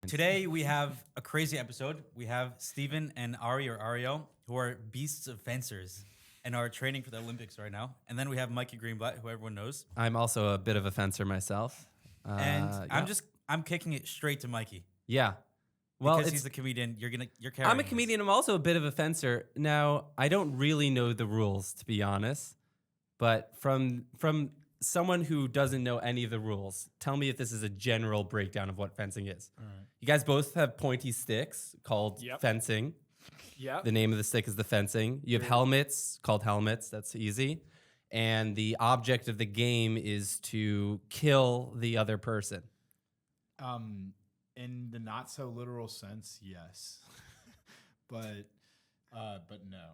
Today we have a crazy episode. We have Steven and Ari or Ario, who are beasts of fencers and are training for the Olympics right now. And then we have Mikey Greenblatt, who everyone knows. I'm also a bit of a fencer myself. And yeah. I'm kicking it straight to Mikey. Yeah. Well, Because he's the comedian, you're carrying I'm a this. comedian. I'm also a bit of a fencer. Now, I don't really know the rules, to be honest. But from someone who doesn't know any of the rules, tell me if this is a general breakdown of what fencing is. All right. You guys both have pointy sticks called fencing. Yeah. The name of the stick is the fencing. You have helmets called helmets. That's easy. And the object of the game is to kill the other person. In the not so literal sense, yes, but no.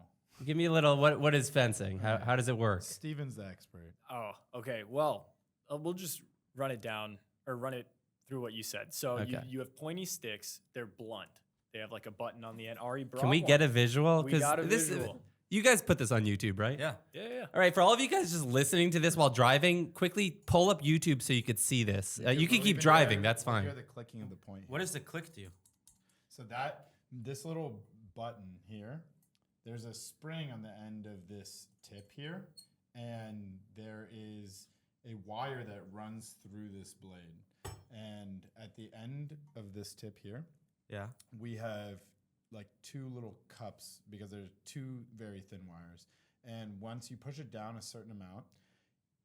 Give me a little. What is fencing? How does it work? Steven's the expert. Oh, okay. Well, we'll just run it down or run it through what you said. So Okay. you have pointy sticks. They're blunt. They have like a button on the end. Ari brought Can we one. get a visual? We 'Cause got a this- visual. You guys put this on YouTube, right? Yeah. Yeah. All right, for all of you guys just listening to this while driving, quickly pull up YouTube so you could see this. You can keep driving. That's fine. Hear the clicking of the point. What does the click do? So this little button here, there's a spring on the end of this tip here, and there is a wire that runs through this blade. And at the end of this tip here, Yeah. we have like two little cups because there's two very thin wires. And once you push it down a certain amount,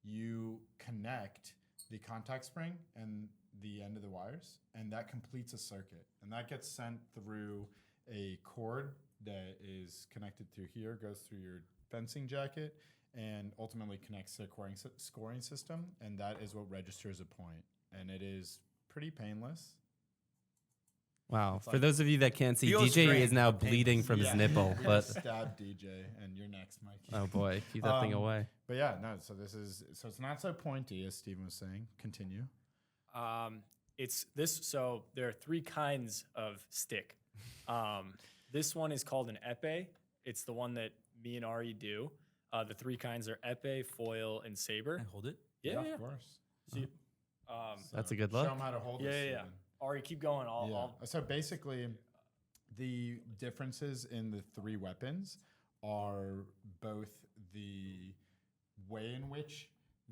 you connect the contact spring and the end of the wires, and that completes a circuit. And that gets sent through a cord that is connected through here, goes through your fencing jacket, and ultimately connects to a scoring system. And that is what registers a point. And it is pretty painless. Wow. For like- those of you that can't see, Feels DJ strange, is now but painless. bleeding from his nipple. We But stab DJ, and you're next, Mikey. oh boy, keep that thing Um, away. But yeah, no. So it's not so pointy as Steven was saying. Continue. It's this. So there are three kinds of stick. This one is called an epee. It's the one that me and Ari do. The three kinds are epee, foil, and saber. Can I hold it? Yeah. of course. See, That's a good Show look. them how to hold yeah, it. yeah, yeah. Steven. Ari, keep going. I'll So basically, the differences in the three weapons are both the way in which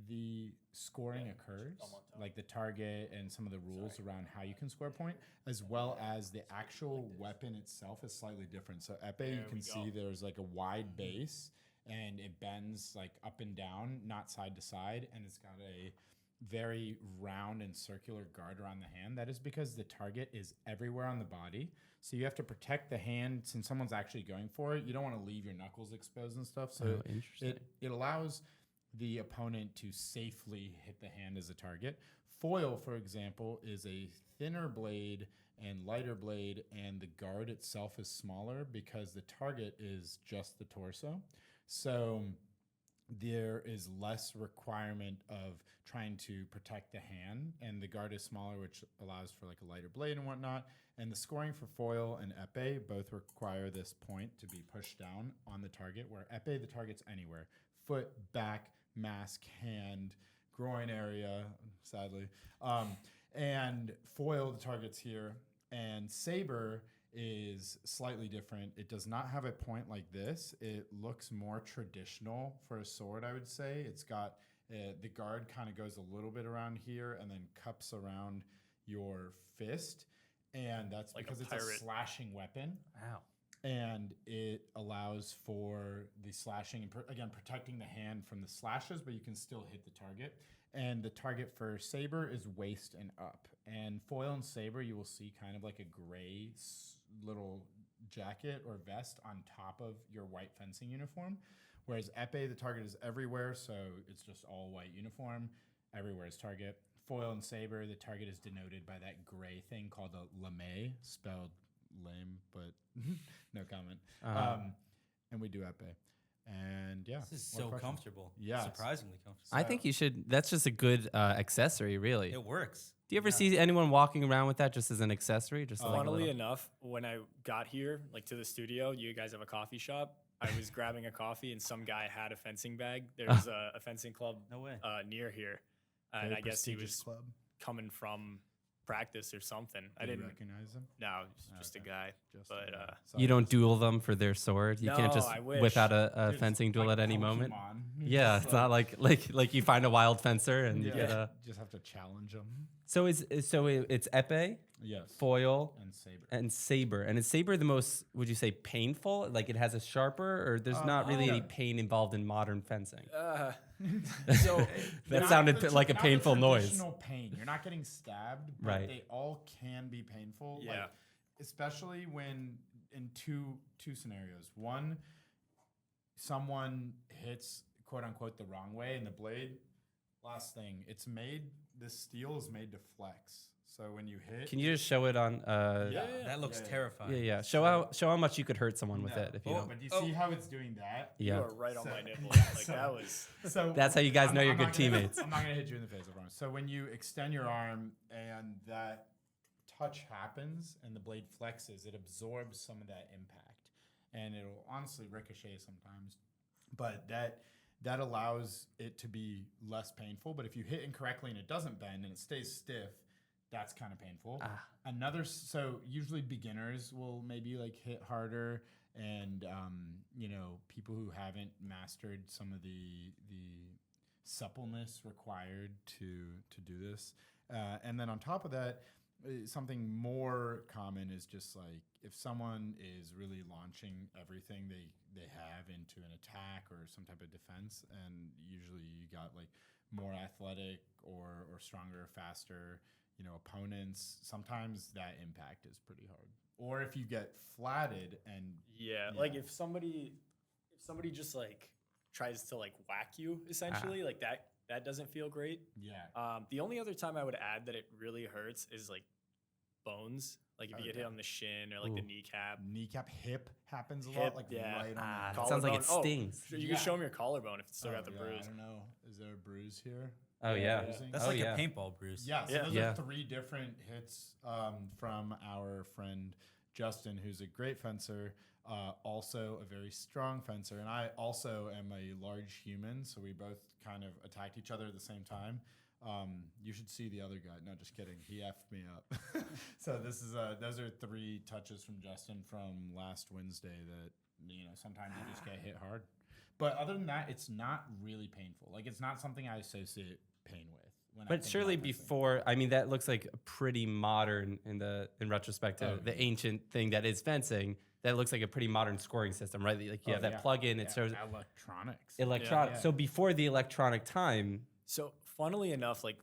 the scoring occurs, like the target and some of the rules around how you can score a point, as well as the actual weapon itself is slightly different. So epee, you can see there's like a wide base and it bends like up and down, not side to side, and it's got a very round and circular guard around the hand. That is because the target is everywhere on the body. So you have to protect the hand since someone's actually going for it. You don't want to leave your knuckles exposed and stuff. So Oh, interesting. it allows the opponent to safely hit the hand as a target. Foil, for example, is a thinner blade and lighter blade, and the guard itself is smaller because the target is just the torso. So there is less requirement of trying to protect the hand, and the guard is smaller, which allows for like a lighter blade and whatnot. And the scoring for foil and epee both require this point to be pushed down on the target, where epee, the target's anywhere. Foot, back, mask, hand, groin area, sadly. And foil, the target's here. And saber is slightly different. It does not have a point like this. It looks more traditional for a sword, I would say. It's got the guard kind of goes a little bit around here and then cups around your fist. And that's Like a because it's a pirate. slashing weapon. Wow. And it allows for the slashing and again protecting the hand from the slashes, but you can still hit the target. And the target for saber is waist and up. And foil and saber, you will see kind of like a gray little jacket or vest on top of your white fencing uniform. Whereas epee, the target is everywhere, so it's just all white uniform. Everywhere is target. Foil and saber, the target is denoted by that gray thing called a lame, spelled lame, but no comment. And we do epee. And yeah. This is what so question? comfortable. Yeah. Surprisingly comfortable. I think you should. That's just a good accessory, really. It works. Do you ever see anyone walking around with that just as an accessory? Just like a Funnily little- enough, when I got here, like to the studio, you guys have a coffee shop. I was grabbing a coffee and some guy had a fencing bag. There's a fencing club No way. near here. And Very I guess he prestigious was club. coming from practice or something. I Did you didn't. recognize him. No, just a Okay. guy. Just But so You don't duel them for their sword. You can't No, just I whip wish. out a There's fencing duel like at any moment. Pokemon. Yeah, Just it's not like you find a wild fencer and you yeah, get a. just have to challenge them. So it's epee, Yes. foil, And saber. and saber. And is saber the most, would you say, painful? Like it has a sharper, or there's not really any pain involved in modern fencing? so That Not sounded the like a not the painful noise. traditional pain. You're not getting stabbed, but Right. they all can be painful. Yeah. Like, especially when in two scenarios. One, someone hits quote unquote the wrong way, and the blade. Last thing, this steel is made to flex. So when you hit, Can you just show it on? That looks terrifying. Yeah. Show how much you could hurt someone with it if you don't. But do you see how it's doing that? you Yeah. were right on my So- nipple. Like that was. So That's how you guys know you're I'm good not gonna- teammates. I'm not gonna hit you in the face, I promise. So when you extend your arm and that touch happens and the blade flexes, it absorbs some of that impact, and it'll honestly ricochet sometimes. But that allows it to be less painful. But if you hit incorrectly and it doesn't bend and it stays stiff, that's kind of painful. So usually beginners will maybe like hit harder, and people who haven't mastered some of the suppleness required to do this, and then on top of that, something more common is just like if someone is really launching everything they have into an attack or some type of defense, and usually you got like more athletic or stronger, faster, opponents, sometimes that impact is pretty hard. Or if you get flatted and Yeah, like if somebody just like tries to like whack you essentially, like that doesn't feel great. yeah, The only other time I would add that it really hurts is like bones. Like if you get hit on the shin or like the kneecap. hip happens a Hip, lot, like yeah. right on Ah, the that sounds like it Collarbone. stings. You Yeah. can show me your collarbone if it's still got the yeah, bruise. I don't know. Is there a bruise here? Oh yeah. Bruising? That's Oh, like yeah. a paintball bruise. Yeah, so Yeah. those Yeah. are 3 different hits from our friend Justin, who's a great fencer, also a very strong fencer, and I also am a large human, so we both kind of attacked each other at the same time. You should see the other guy. No, just kidding. He effed me up. So those are 3 touches from Justin from last Wednesday that sometimes you just get hit hard. But other than that, it's not really painful. Like it's not something I associate pain with. When I But think surely about fencing. before, I mean, that looks like a pretty modern in retrospect to Oh, the ancient thing that is fencing. That looks like a pretty modern scoring system, right? Like you have that plug-in. It shows electronics. electronic. Yeah. So before the electronic time, So funnily enough, like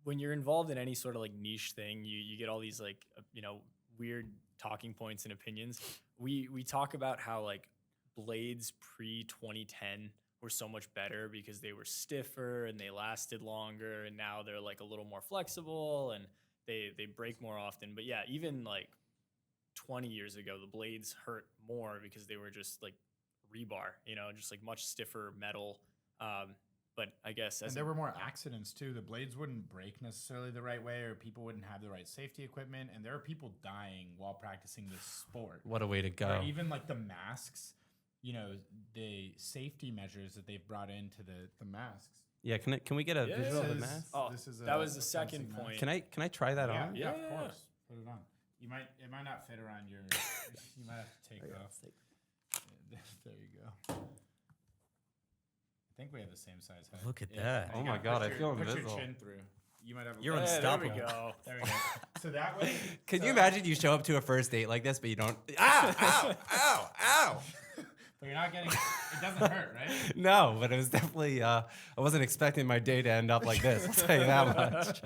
when you're involved in any sort of like niche thing, you get all these like weird talking points and opinions. We talk about how like blades pre 2010 were so much better because they were stiffer and they lasted longer, and now they're like a little more flexible and they break more often. But yeah, even like 20 years ago, the blades hurt more because they were just like rebar, just like much stiffer metal. But I guess And there were more accidents too. The blades wouldn't break necessarily the right way, or people wouldn't have the right safety equipment. And there are people dying while practicing this sport. what a way to go. Or even like the masks, the safety measures that they've brought into the masks. Yeah, can we get a visual of the mask? Oh, This is that was the a second fencing point. mask. Can I try that Yeah, on? yeah, Yeah. of course. Put it on. It might not fit around your. You might have to take it off. There you go. I think we have the same size head. Look at Yeah, that. you Oh my gotta God, put I your- feel put invisible. your chin through. You might have. You're there unstoppable. There we go. There we go. So that way. Could so- you imagine you show up to a first date like this, but you don't? Ow! Ow! Ow! Ow! But you're not getting. It doesn't hurt, right? No, but it was definitely. I wasn't expecting my day to end up like this. I'll tell you that much.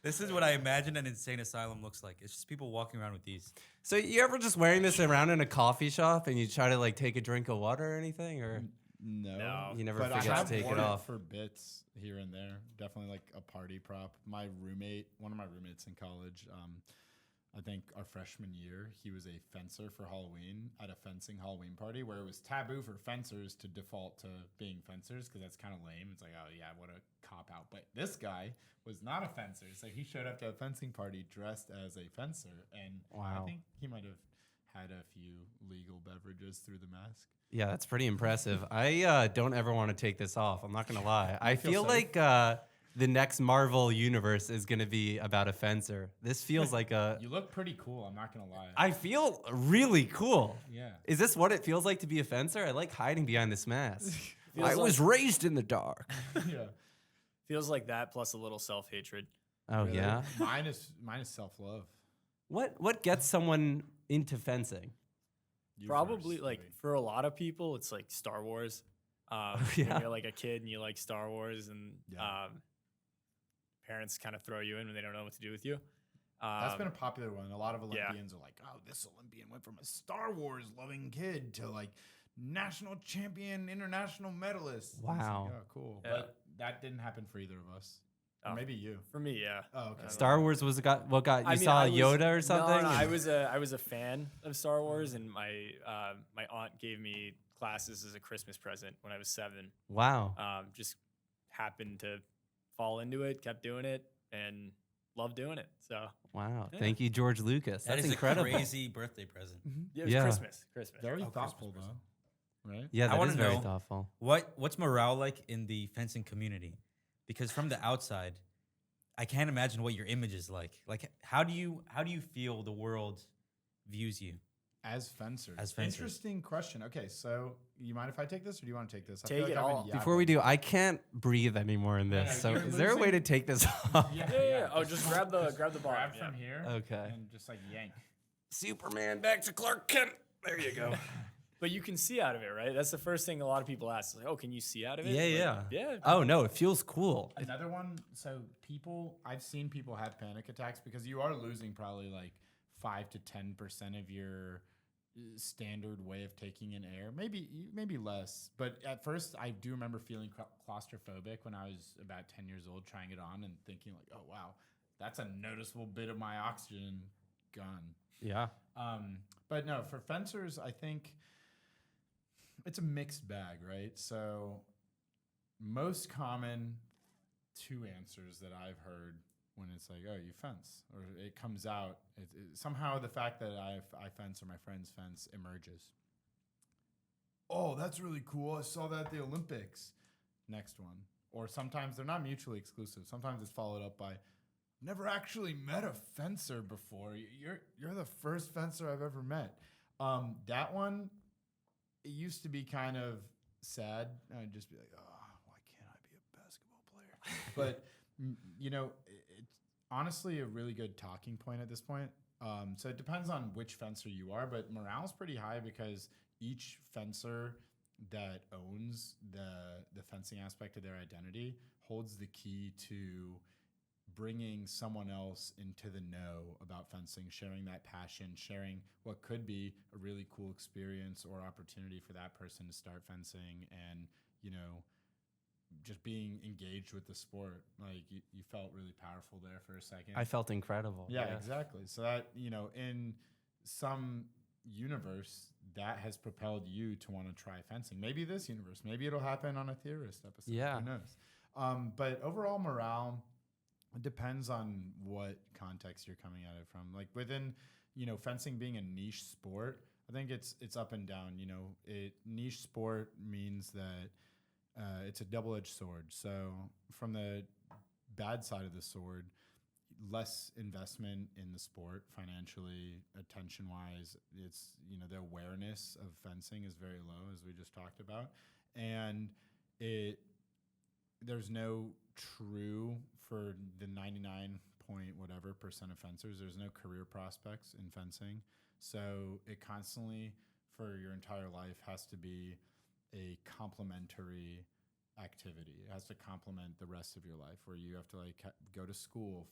This is what I imagine an insane asylum looks like. It's just people walking around with these. So you ever just wearing this around in a coffee shop and you try to like take a drink of water or anything, or No. you never But I forget have to take it worn off? for bits here and there. Definitely like a party prop. One of my roommates in college, I think our freshman year, he was a fencer for Halloween at a fencing Halloween party where it was taboo for fencers to default to being fencers because that's kind of lame. It's like, oh yeah, what a cop out. But this guy was not a fencer, so he showed up to a fencing party dressed as a fencer, and Wow. I think he might have had a few legal beverages through the mask. Yeah, that's pretty impressive. I don't ever want to take this off. I'm not gonna lie. I feel feel safe? like the next Marvel universe is going to be about a fencer. This feels like a. You look pretty cool. I'm not gonna lie. I feel really cool. Yeah. Is this what it feels like to be a fencer? I like hiding behind this mask. Feels I was raised in the dark. Yeah. Feels like that plus a little self-hatred. Oh Really? yeah. Mine is self-love. What gets someone into fencing? You Probably first, like Louis. for a lot of people, it's like Star Wars. yeah. When you're like a kid and you like Star Wars, and Yeah. parents kind of throw you in when they don't know what to do with you. That's been a popular one. A lot of yeah. Olympians are like, "Oh, this Olympian went from a Star Wars loving kid to like national champion, international medalist." And it's like, Wow. oh, cool. Yeah. But that didn't happen for either of us. Or Oh. maybe you. For me, yeah. Oh, okay. Star Wars was what got you I mean, saw I was- Yoda or something? No, I was a fan of Star Wars, and my my aunt gave me classes as a Christmas present when I was 7. Wow. Just happened to fall into it, kept doing it, and loved doing it. So Wow. Yeah. Thank you, George Lucas. That That's is incredible. a crazy birthday present. yeah, it was Yeah. Christmas. Very Oh, thoughtful, Christmas though. Right? Yeah, I that wanna is very know- thoughtful. What's morale like in the fencing community? Because from the outside, I can't imagine what your image is like. Like, how do you feel the world views you? As fencers. As fencers. Interesting question. Okay, so you mind if I take this, or do you want to take this? I Take it I've been all. Before we do, I can't breathe anymore in No, this. no, So you're is there a way to losing- take this off? Yeah. Oh, just grab the grab bottom. from here. Okay. And just like yank. Superman back to Clark Kent. There you go. But you can see out of it, right? That's the first thing a lot of people ask. Like, oh, can you see out of it? Yeah, Like, yeah. Yeah. Oh no, it feels cool. Another one. So I've seen people have panic attacks because you are losing probably like 5 to 10% of your standard way of taking in air. Maybe less. But at first, I do remember feeling claustrophobic when I was about 10 years old, trying it on and thinking like, oh wow, that's a noticeable bit of my oxygen gone. Yeah. But no, for fencers, I think it's a mixed bag, right? So most common 2 answers that I've heard when it's like, oh, you fence, or it comes out, somehow the fact that I fence or my friends fence emerges. Oh, that's really cool. I saw that at the Olympics. Next one. Or sometimes they're not mutually exclusive. Sometimes it's followed up by, never actually met a fencer before. You're the first fencer I've ever met. That one, it used to be kind of sad. I'd just be like, oh, why can't I be a basketball player? But you know, it's honestly a really good talking point at this point. So it depends on which fencer you are, but morale's pretty high because each fencer that owns the fencing aspect of their identity holds the key to bringing someone else into the know about fencing, sharing that passion, sharing what could be a really cool experience or opportunity for that person to start fencing, and, you know, just being engaged with the sport. Like you felt really powerful there for a second. I felt incredible. Yeah, exactly. So that, you know, in some universe, that has propelled you to want to try fencing. Maybe this universe, maybe it'll happen on a theorist episode. Yeah. Who knows? But overall morale, it depends on what context you're coming at it from. Like within, you know, fencing being a niche sport, I think it's up and down. You know, niche sport means that it's a double-edged sword. So from the bad side of the sword, less investment in the sport financially, attention-wise. It's, you know, the awareness of fencing is very low, as we just talked about, and there's no true, for the 99 point whatever percent of fencers, there's no career prospects in fencing. So it constantly, for your entire life, has to be a complementary activity. It has to complement the rest of your life, where you have to like go to school,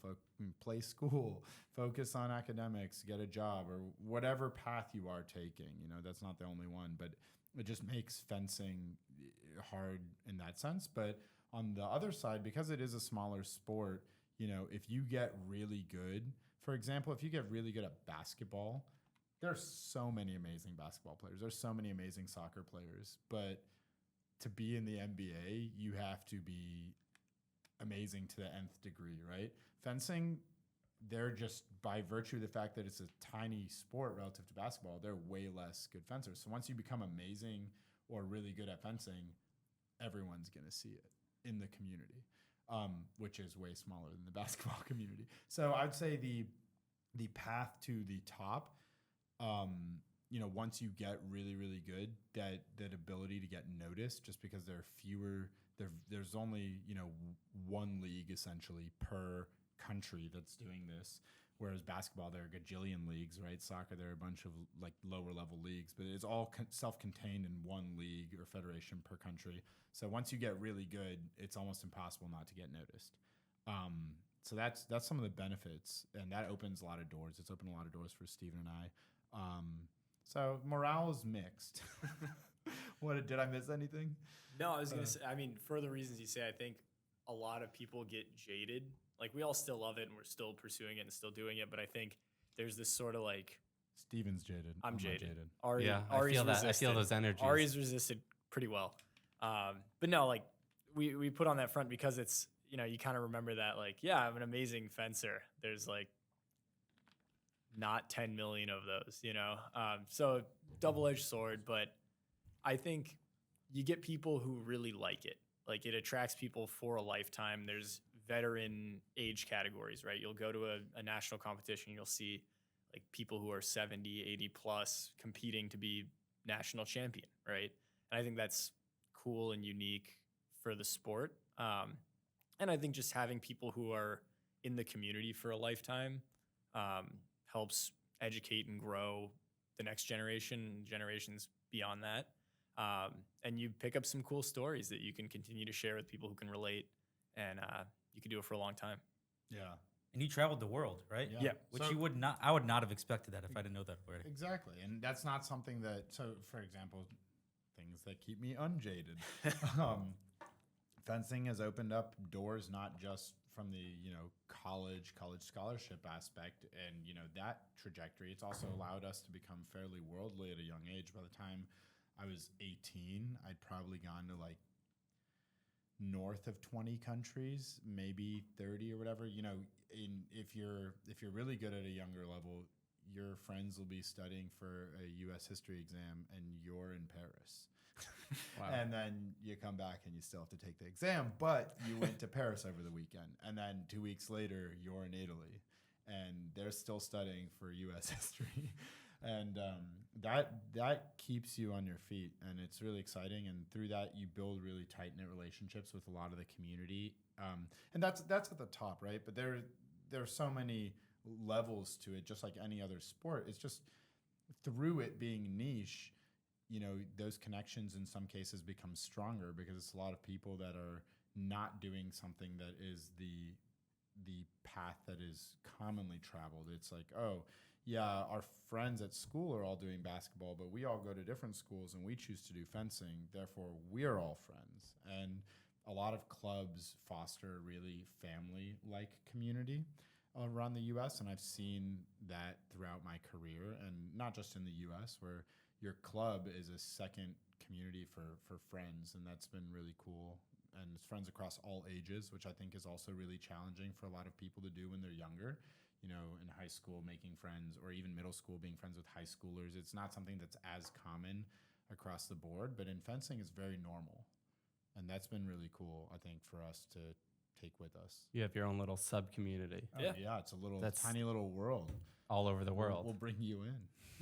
play school, focus on academics, get a job, or whatever path you are taking. You know, that's not the only one, but it just makes fencing hard in that sense. But on the other side, because it is a smaller sport, you know, if you get really good, for example, if you get really good at basketball, there's so many amazing basketball players. There's so many amazing soccer players, but to be in the NBA, you have to be amazing to the nth degree, right? Fencing, they're just, by virtue of the fact that it's a tiny sport relative to basketball, they're way less good fencers. So once you become amazing or really good at fencing, everyone's going to see it in the community. which is way smaller than the basketball community. So I'd say the path to the top, once you get really, really good, that ability to get noticed, just because there are fewer, there's only, one league essentially per country that's doing this. Whereas basketball, there are a gajillion leagues, right? Soccer, there are a bunch of like lower level leagues, but it's all self-contained in one league or federation per country. So once you get really good, it's almost impossible not to get noticed. So that's some of the benefits, and that opens a lot of doors. It's opened a lot of doors for Steven and I. So morale is mixed. Did I miss anything? No, I was going to say, I mean, for the reasons you say, I think a lot of people get jaded. Like, we all still love it and we're still pursuing it and still doing it. But I think there's this sort of like, Steven's jaded. I'm not jaded. Ari, Yeah, Ari's I feel that. I resisted. feel those energies. Ari's resisted pretty well. But no, like, we put on that front because it's, you kind of remember that, like, yeah, I'm an amazing fencer. There's like not 10 million of those, so double-edged sword. But I think you get people who really like it. Like, it attracts people for a lifetime. There's veteran age categories, right? You'll go to a national competition, you'll see like people who are 70, 80 plus competing to be national champion, right? And I think that's cool and unique for the sport. And I think just having people who are in the community for a lifetime helps educate and grow the next generation and generations beyond that. And you pick up some cool stories that you can continue to share with people who can relate, and you can do it for a long time. Yeah. And you traveled the world, right? Yeah. Which So- you would not. I would not have expected that if I didn't know that already. Exactly. And that's not something that, so for example, things that keep me unjaded. Fencing has opened up doors, not just from the, college scholarship aspect and, that trajectory. It's also allowed us to become fairly worldly at a young age. By the time I was 18, I'd probably gone to like north of 20 countries, maybe 30 or whatever. If you're really good at a younger level, your friends will be studying for a U.S. history exam and you're in Paris. Wow. And then you come back and you still have to take the exam, but you went to Paris over the weekend. And then 2 weeks later, you're in Italy and they're still studying for U.S. history. And that keeps you on your feet, and it's really exciting. And through that, you build really tight-knit relationships with a lot of the community. And that's at the top, right? But there are so many levels to it, just like any other sport. It's just through it being niche, those connections in some cases become stronger because it's a lot of people that are not doing something that is the path that is commonly traveled. It's like, oh, yeah, our friends at school are all doing basketball, but we all go to different schools and we choose to do fencing. Therefore, we're all friends. And a lot of clubs foster a really family-like community around the U.S., and I've seen that throughout my career, and not just in the U.S., where your club is a second community for friends, and that's been really cool. And it's friends across all ages, which I think is also really challenging for a lot of people to do when they're younger. In high school, making friends, or even middle school, being friends with high schoolers. It's not something that's as common across the board, but in fencing, it's very normal. And that's been really cool, I think, for us to take with us. You have your own little sub community Oh, Yeah. yeah, it's a tiny little world. all over the world. We'll bring you in.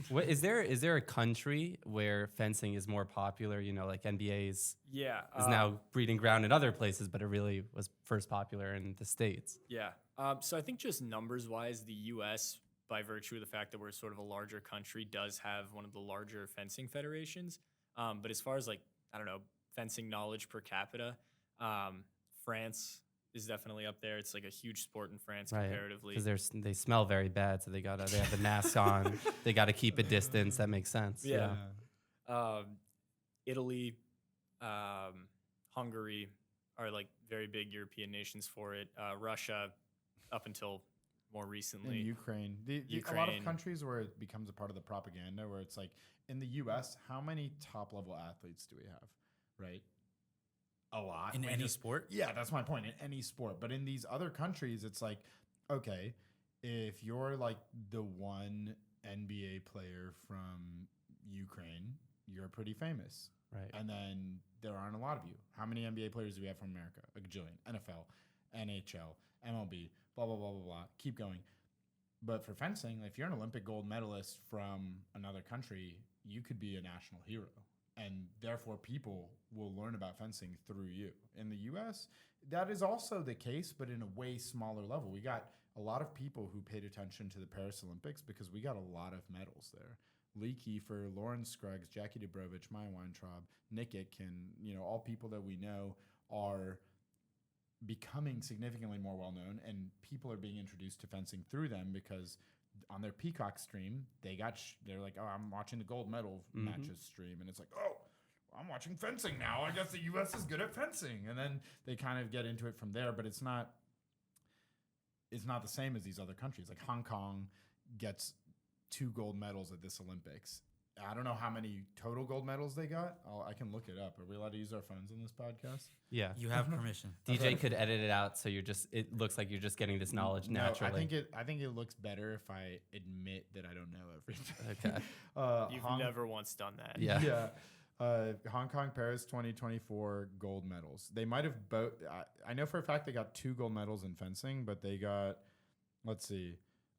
What, is there a country where fencing is more popular? Like NBA's Yeah. is now breeding ground in other places, but it really was first popular in the States. Yeah. So I think just numbers wise, the U.S., by virtue of the fact that we're sort of a larger country, does have one of the larger fencing federations. But as far as fencing knowledge per capita, France is definitely up there. It's like a huge sport in France comparatively. Because they smell very bad, so they have the mask on. They gotta keep a distance. That makes sense. Yeah. Italy, Hungary are like very big European nations for it. Russia, up until more recently. In Ukraine. A lot of Ukraine. countries where it becomes a part of the propaganda, where it's like, in the U.S., how many top-level athletes do we have, right? A lot. In We any just- sport? Yeah, that's my point, in any sport. But in these other countries, it's like, okay, if you're like the one NBA player from Ukraine, you're pretty famous. Right. And then there aren't a lot of you. How many NBA players do we have from America? A gajillion. NFL. NHL, MLB, blah, blah, blah, blah, blah. Keep going. But for fencing, if you're an Olympic gold medalist from another country, you could be a national hero. And therefore, people will learn about fencing through you. In the U.S., that is also the case, but in a way smaller level. We got a lot of people who paid attention to the Paris Olympics because we got a lot of medals there. Lee Kiefer, Lauren Scruggs, Jackie Dubrovich, Maya Weintraub, Nick Itkin, all people that we know are becoming significantly more well-known, and people are being introduced to fencing through them because on their Peacock stream, they're like, oh, I'm watching the gold medal matches stream. And it's like, oh, I'm watching fencing now. I guess the U.S. is good at fencing. And then they kind of get into it from there, but it's not the same as these other countries. Like Hong Kong gets 2 gold medals at this Olympics. I don't know how many total gold medals they got. I can look it up. Are we allowed to use our phones in this podcast? Yeah. You have permission. DJ could edit it out so it looks like you're just getting this knowledge naturally. I think it looks better if I admit that I don't know everything. Okay. You've never once done that. Yeah. Yeah. Hong Kong, Paris 2024 gold medals. They might have both. I know for a fact they got 2 gold medals in fencing, but they got, let's see,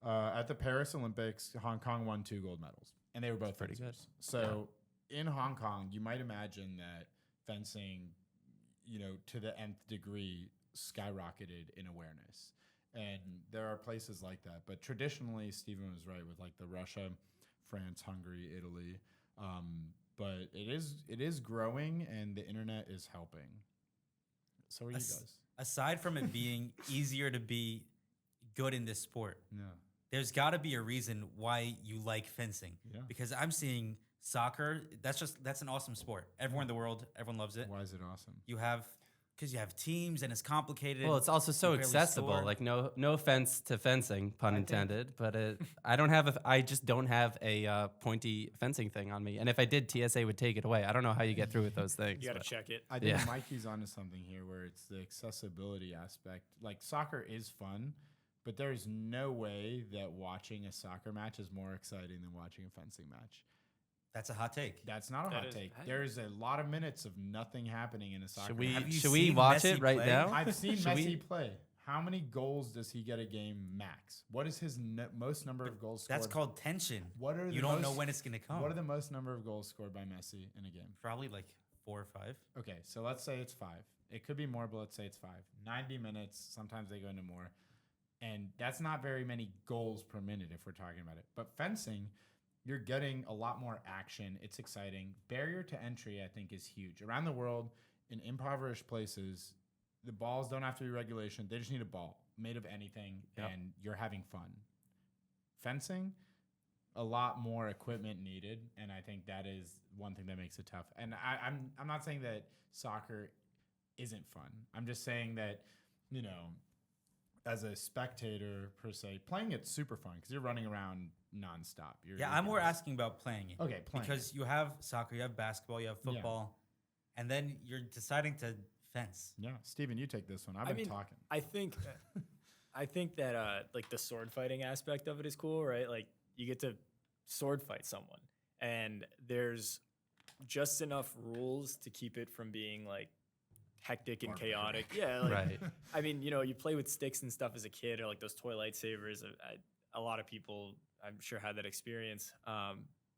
at the Paris Olympics, Hong Kong won 2 gold medals, and they were both pretty fencers. good. So in Hong Kong, you might imagine that fencing, to the nth degree, skyrocketed in awareness. And there are places like that. But traditionally, Stephen was right with like the Russia, France, Hungary, Italy. But it is growing, and the internet is helping. So are you guys? Aside from it being easier to be good in this sport, Yeah. there's got to be a reason why you like fencing. Yeah. Because I'm seeing soccer. That's an awesome sport. Everyone in the world, everyone loves it. Why is it awesome? Because you have teams and it's complicated. Well, it's also so You barely accessible. score. Like no offense to fencing, pun intended, but I just don't have a pointy fencing thing on me. And if I did, TSA would take it away. I don't know how you get through with those things. You got to but- check it. I think Yeah. Mikey's onto something here where it's the accessibility aspect. Like soccer is fun, but there's no way that watching a soccer match is more exciting than watching a fencing match. That's a hot take. That's not a That hot is- take. There's a lot of minutes of nothing happening in a soccer Should we match. Have you should we seen watch Messi it right play? now? I've seen Should Messi we- play. How many goals does he get a game max? What is his most number of goals scored? That's called tension. What are You the don't know most- when it's going to come. What are the most number of goals scored by Messi in a game? Probably like 4 or 5. Okay, so let's say it's 5. It could be more, but let's say it's 5. 90 minutes. Sometimes they go into more. And that's not very many goals per minute if we're talking about it. But fencing, you're getting a lot more action. It's exciting. Barrier to entry, I think, is huge. Around the world, in impoverished places, the balls don't have to be regulation. They just need a ball made of anything, Yep. and you're having fun. Fencing, a lot more equipment needed, and I think that is one thing that makes it tough. And I'm not saying that soccer isn't fun. I'm just saying that, as a spectator per se, playing it's super fun because you're running around nonstop. Yeah, I'm more asking about playing it. Okay, playing Because you have soccer, you have basketball, you have Yeah. football, and then you're deciding to fence. Yeah, Steven, you take this one. I've been talking. I think that like the sword fighting aspect of it is cool, right? Like you get to sword fight someone, and there's just enough rules to keep it from being like hectic and chaotic. Yeah, like, Right. I mean, you play with sticks and stuff as a kid, or like those toy lightsabers. A lot of people, I'm sure, had that experience.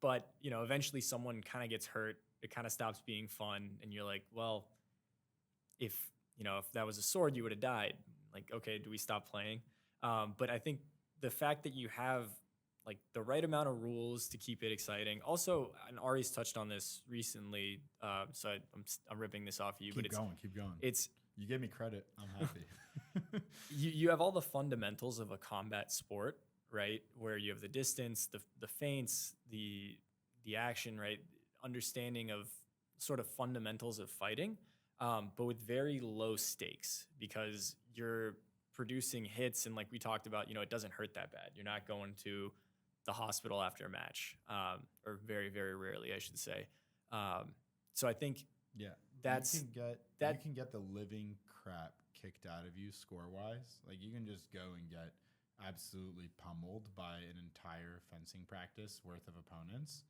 But eventually someone kind of gets hurt. It kind of stops being fun, and you're like, well, if that was a sword, you would have died. Like, okay, do we stop playing? But I think the fact that you have like the right amount of rules to keep it exciting. Also, and Ari's touched on this recently, so I'm ripping this off of you. Keep going. It's You give me credit. I'm happy. you have all the fundamentals of a combat sport, right? Where you have the distance, the feints, the action, right? Understanding of sort of fundamentals of fighting, but with very low stakes because you're producing hits, and like we talked about, it doesn't hurt that bad. You're not going to the hospital after a match, or very, very rarely, I should say. So I think Yeah, That's- you can get the living crap kicked out of you score wise. Like you can just go and get absolutely pummeled by an entire fencing practice worth of opponents,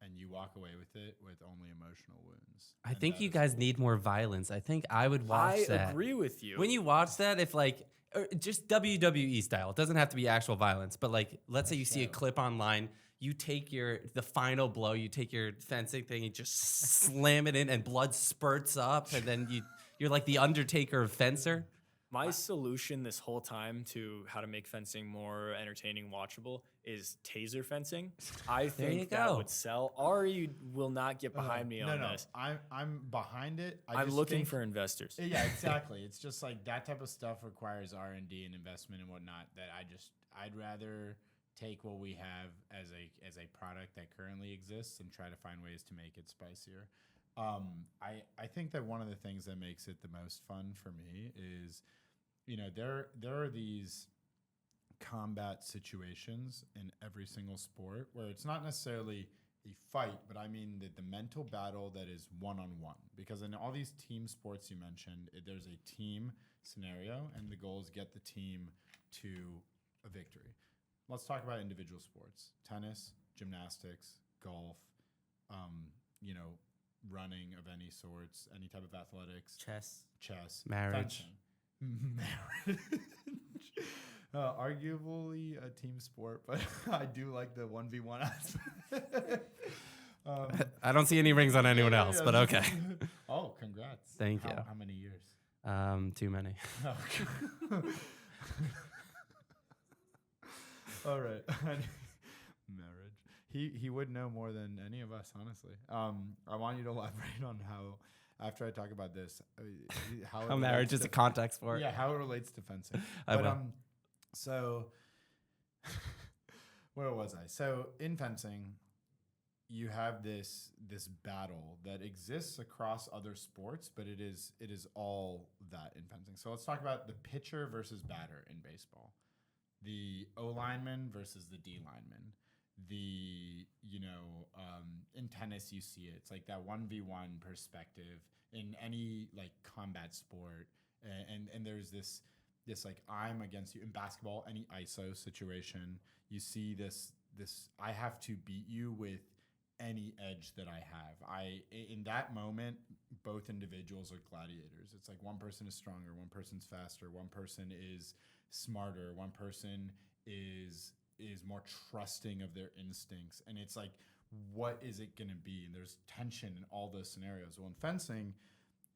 and you walk away with it with only emotional wounds. I And think that you is guys cool. need more violence. I think I would watch I that. agree with you. When you watch that, if like just WWE style, it doesn't have to be actual violence, but like let's say you see a show. clip online, you take the final blow, you take your fencing thing, you just slam it in, and blood spurts up, and then you're like the Undertaker of fencer. My solution this whole time to how to make fencing more entertaining, watchable, is taser fencing. I you think that go. would sell. Ari will not get behind me on this. I'm behind it. I'm just looking think- for investors. Yeah, exactly. It's just like that type of stuff requires R&D and investment and whatnot. That I'd rather take what we have as a product that currently exists and try to find ways to make it spicier. I think that one of the things that makes it the most fun for me is, there are these combat situations in every single sport where it's not necessarily a fight, but I mean the mental battle that is one-on-one. Because in all these team sports you mentioned, there's a team scenario, and the goal is get the team to a victory. Let's talk about individual sports: tennis, gymnastics, golf, running of any sorts, any type of athletics, Chess. Marriage. fencing. Marriage. Arguably a team sport, but I do like the 1v1 aspect. I don't see any rings on anyone else, but okay. Oh, congrats. Thank you. How many years? Too many. All right. Marriage. He would know more than any of us, honestly. I want you to elaborate on how, after I talk about this, how How marriage is a context sport. Yeah, how it relates to fencing. I will. So where was I? So in fencing, you have this battle that exists across other sports, but it is all that in fencing. So let's talk about the pitcher versus batter in baseball, the O lineman versus the D lineman. In tennis you see it. It's like that 1v1 perspective in any like combat sport, and there's this like I'm against you. In basketball, any ISO situation, you see this I have to beat you with any edge that I have. In that moment, both individuals are gladiators. It's like one person is stronger, one person's faster, one person is smarter, one person is more trusting of their instincts. And it's like, what is it going to be? And there's tension in all those scenarios. Well, in fencing,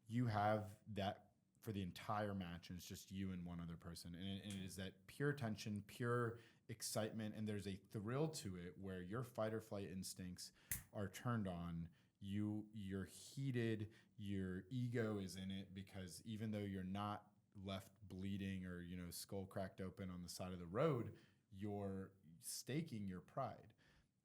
you have that for the entire match, and it's just you and one other person. And it is that pure tension, pure excitement, and there's a thrill to it where your fight or flight instincts are turned on. You're heated, your ego is in it, because even though you're not left bleeding or skull cracked open on the side of the road, you're staking your pride.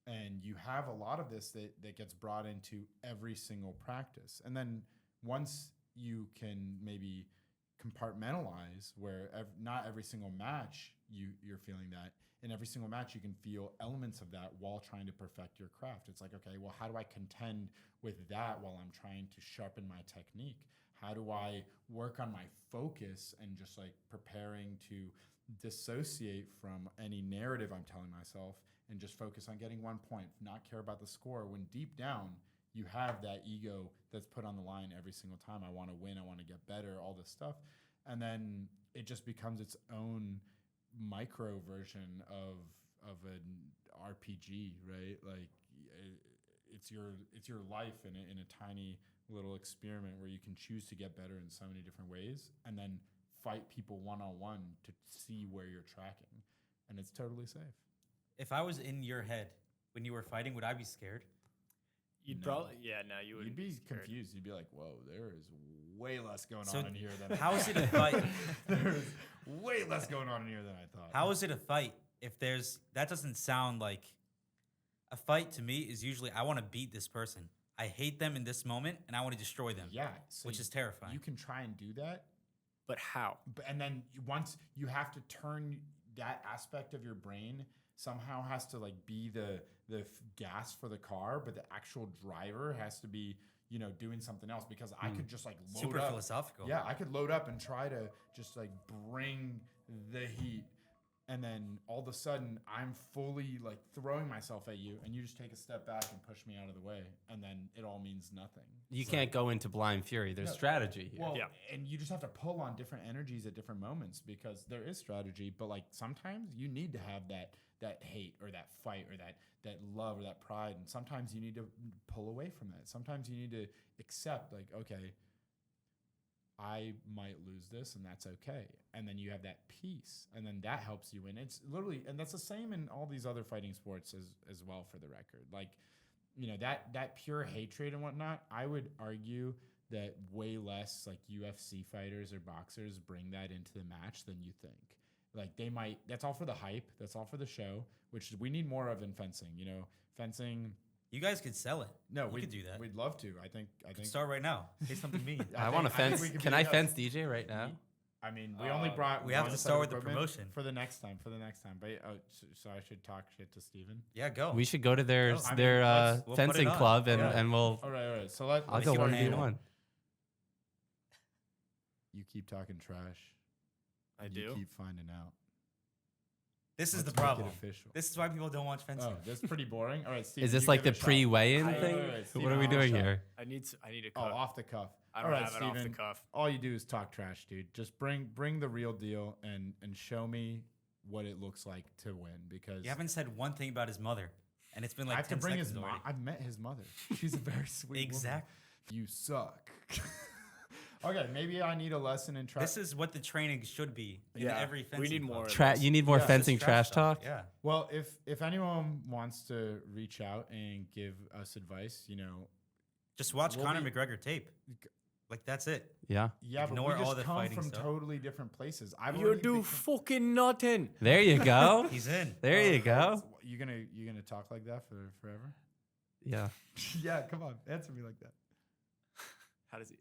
And you have a lot of this that gets brought into every single practice. And then once you can maybe compartmentalize where not every single match you're feeling that. In every single match, you can feel elements of that while trying to perfect your craft. It's like, okay, well, how do I contend with that while I'm trying to sharpen my technique? How do I work on my focus and just like preparing to dissociate from any narrative I'm telling myself and just focus on getting 1 point, not care about the score, when deep down you have that ego that's put on the line every single time. I want to win, I want to get better, all this stuff. And then it just becomes its own micro version of an RPG, right? Like it's your life in a tiny little experiment where you can choose to get better in so many different ways, and then fight people one-on-one to see where you're tracking, and it's totally safe. If I was in your head when you were fighting, would I be scared? You'd No. probably, you would You'd be scared. confused. You'd be like, "Whoa, there is way less going So on in here than how is it a fight? There's way less going on in here than I thought." How is it a fight if that doesn't sound like a fight to me? Is usually I want to beat this person. I hate them in this moment and I want to destroy them. Yeah, so which is terrifying. You can try and do that, But how? and then once you have to turn that aspect of your brain somehow has to like be the gas for the car, but the actual driver has to be doing something else, because I could just like load Super up. philosophical. Yeah, I could load up and try to just like bring the heat, and then all of a sudden I'm fully like throwing myself at you, and you just take a step back and push me out of the way, and then it all means nothing. You So- can't go into blind fury. There's No. strategy here. Well, Yeah. and you just have to pull on different energies at different moments because there is strategy, but like sometimes you need to have that hate or that fight or that love or that pride, and sometimes you need to pull away from that. Sometimes you need to accept like, okay, I might lose this, and that's okay. And then you have that peace, and then that helps you win. It's literally, and that's the same in all these other fighting sports as well, for the record. Like, you know, that pure hatred and whatnot, I would argue that way less like UFC fighters or boxers bring that into the match than you think. Like they might, that's all for the hype, that's all for the show, which we need more of in fencing. You know, fencing. You guys could sell it. No, we we could do that. We'd love to. I think. Start right now. Say something mean. I want to fence. we could Can be I the- fence DJ right now? I mean, we only brought. we have one to set start of with the equipment promotion. for the next time. But so I should talk shit to Steven. Yeah, go. We should go to their I mean, their we'll put it fencing on. club and Yeah. and we'll. All right. So I'll Let's go see what 1v1. happens. you keep talking trash. I You do. keep finding out. This is Let's the make it problem. official. This is why people don't watch fencing. Oh, that's pretty boring. All right, Steven, Is this you like give the it a shot. pre-weigh-in Wait, thing? wait, What Steven, are we give it a doing shot. here? I need a Oh, cup. off the cuff. I All don't right, have it off the Steven, cuff. all you do is talk trash, dude. Just bring the real deal and show me what it looks like to win, because You haven't said one thing about his mother, and it's been I like have to 10 bring his seconds mom. already. I've met his mother. She's a very sweet woman. Exactly. You suck. Okay, maybe I need a lesson in trash. This is what the training should be in Yeah, every fencing we need club. more of Tra- this. you need more Yeah. fencing Just trash talk. Yeah. Well, if anyone wants to reach out and give us advice, you know, Just watch We'll Conor be- McGregor tape. Like that's it. Yeah. yeah, but Ignore we just all the come fighting from stuff. totally different places. I've You already do become- fucking nothing. There you go. He's in. There you go. You gonna talk like that for forever? Yeah. Yeah, come on, answer me like that. How does he?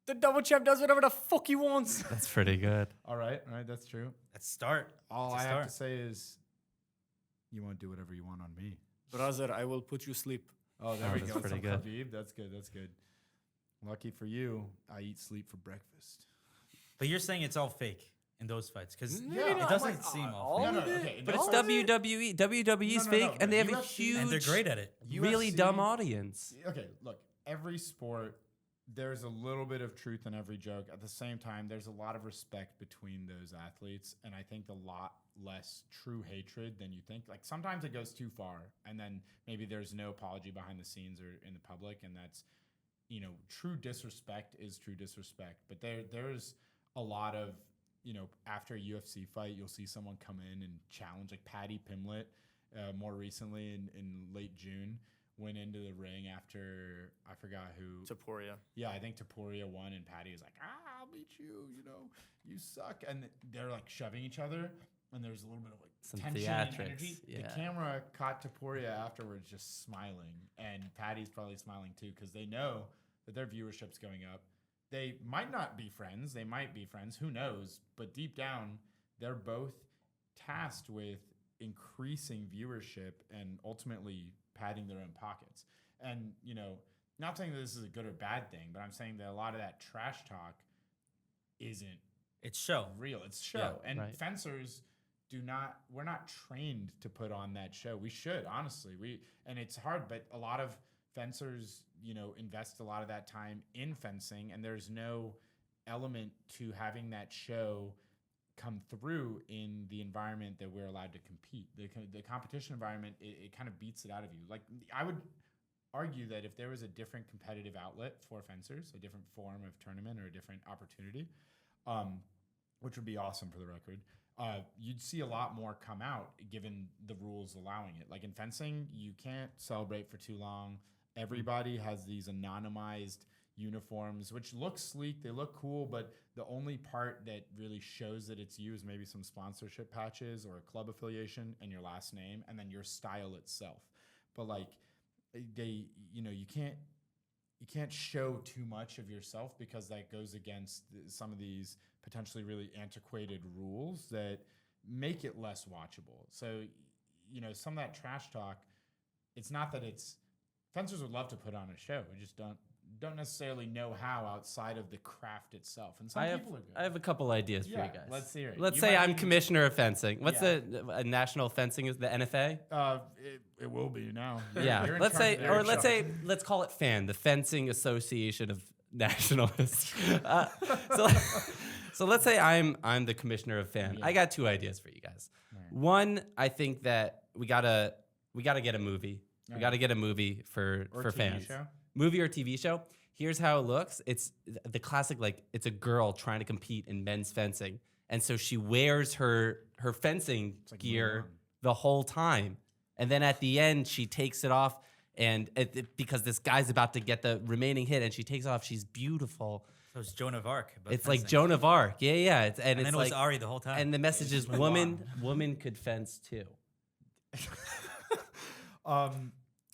The double champ does whatever the fuck he wants. That's pretty good. All right, that's true. Let's start. All It's I a have start. to say is, you won't do whatever you want on me. Brother, I will put you sleep. Oh, there Oh, we that's go. pretty Some good. Khabib. That's good. That's good. Lucky for you, I eat sleep for breakfast. But you're saying it's all fake in those fights because Yeah, it I'm doesn't like, seem all all fake. No, no, of it? okay, But no, it's no, WWE. WWE's No, fake, no, and they have a UFC huge, And they're great at it. really UFC dumb audience. Okay, look, every sport, there's a little bit of truth in every joke. At the same time, there's a lot of respect between those athletes, and I think a lot less true hatred than you think. Like sometimes it goes too far, and then maybe there's no apology behind the scenes or in the public, and that's, you know, true disrespect is true disrespect. But there's a lot of, you know, after a UFC fight, you'll see someone come in and challenge, like Patty Pimlet, more recently in late June, went into the ring after, I forgot who. Taporia. Yeah, I think Taporia won, and Patty was like, I'll beat you, you know, you suck. And they're like shoving each other, and there's a little bit of like Some tension and theatrics, energy. yeah. The camera caught Taporia afterwards just smiling, and Patty's probably smiling too, because they know that their viewership's going up. They might not be friends, they might be friends, who knows? But deep down, they're both tasked with increasing viewership and ultimately padding their own pockets. And, you know, not saying that this is a good or bad thing, but I'm saying that a lot of that trash talk isn't It's show. real. It's show. Yeah, And right. fencers we're not trained to put on that show. We should, honestly. And it's hard, but a lot of fencers, you know, invest a lot of that time in fencing, and there's no element to having that show come through in the environment that we're allowed to compete. The competition environment, it kind of beats it out of you. Like, I would argue that if there was a different competitive outlet for fencers, a different form of tournament or a different opportunity, which would be awesome for the record, you'd see a lot more come out given the rules allowing it. Like in fencing, you can't celebrate for too long. Everybody has these anonymized uniforms, which look sleek, they look cool, but the only part that really shows that it's you is maybe some sponsorship patches or a club affiliation and your last name, and then your style itself. But like you can't show too much of yourself, because that goes against some of these potentially really antiquated rules that make it less watchable. So, you know, some of that trash talk, it's not that fencers would love to put on a show. We just don't necessarily know how outside of the craft itself. And some I have people are good. I have a couple ideas for Yeah, you guys. let's hear it. Let's You say might I'm even- commissioner of fencing. What's Yeah. a national fencing? Is the NFA? It will be now. Yeah. You're in Let's charge say, of their or let's charge. say, let's call it FAN, the Fencing Association of Nationalists. So, so let's say I'm the commissioner of FAN. Yeah. I got two ideas for you guys. One, I think that we gotta get a movie. We gotta get a movie for Or TV fans. show. Movie or TV show. Here's how it looks. It's the classic, like it's a girl trying to compete in men's fencing, and so she wears her fencing like gear Mulan. the whole time, and then at the end she takes it off, and because this guy's about to get the remaining hit, and she takes it off. She's beautiful. So it's Joan of Arc. but It's like fencing. Joan of Arc. Yeah. It's, And it's then it like was Ari the whole time. and the message is Mulan. woman could fence too. Um,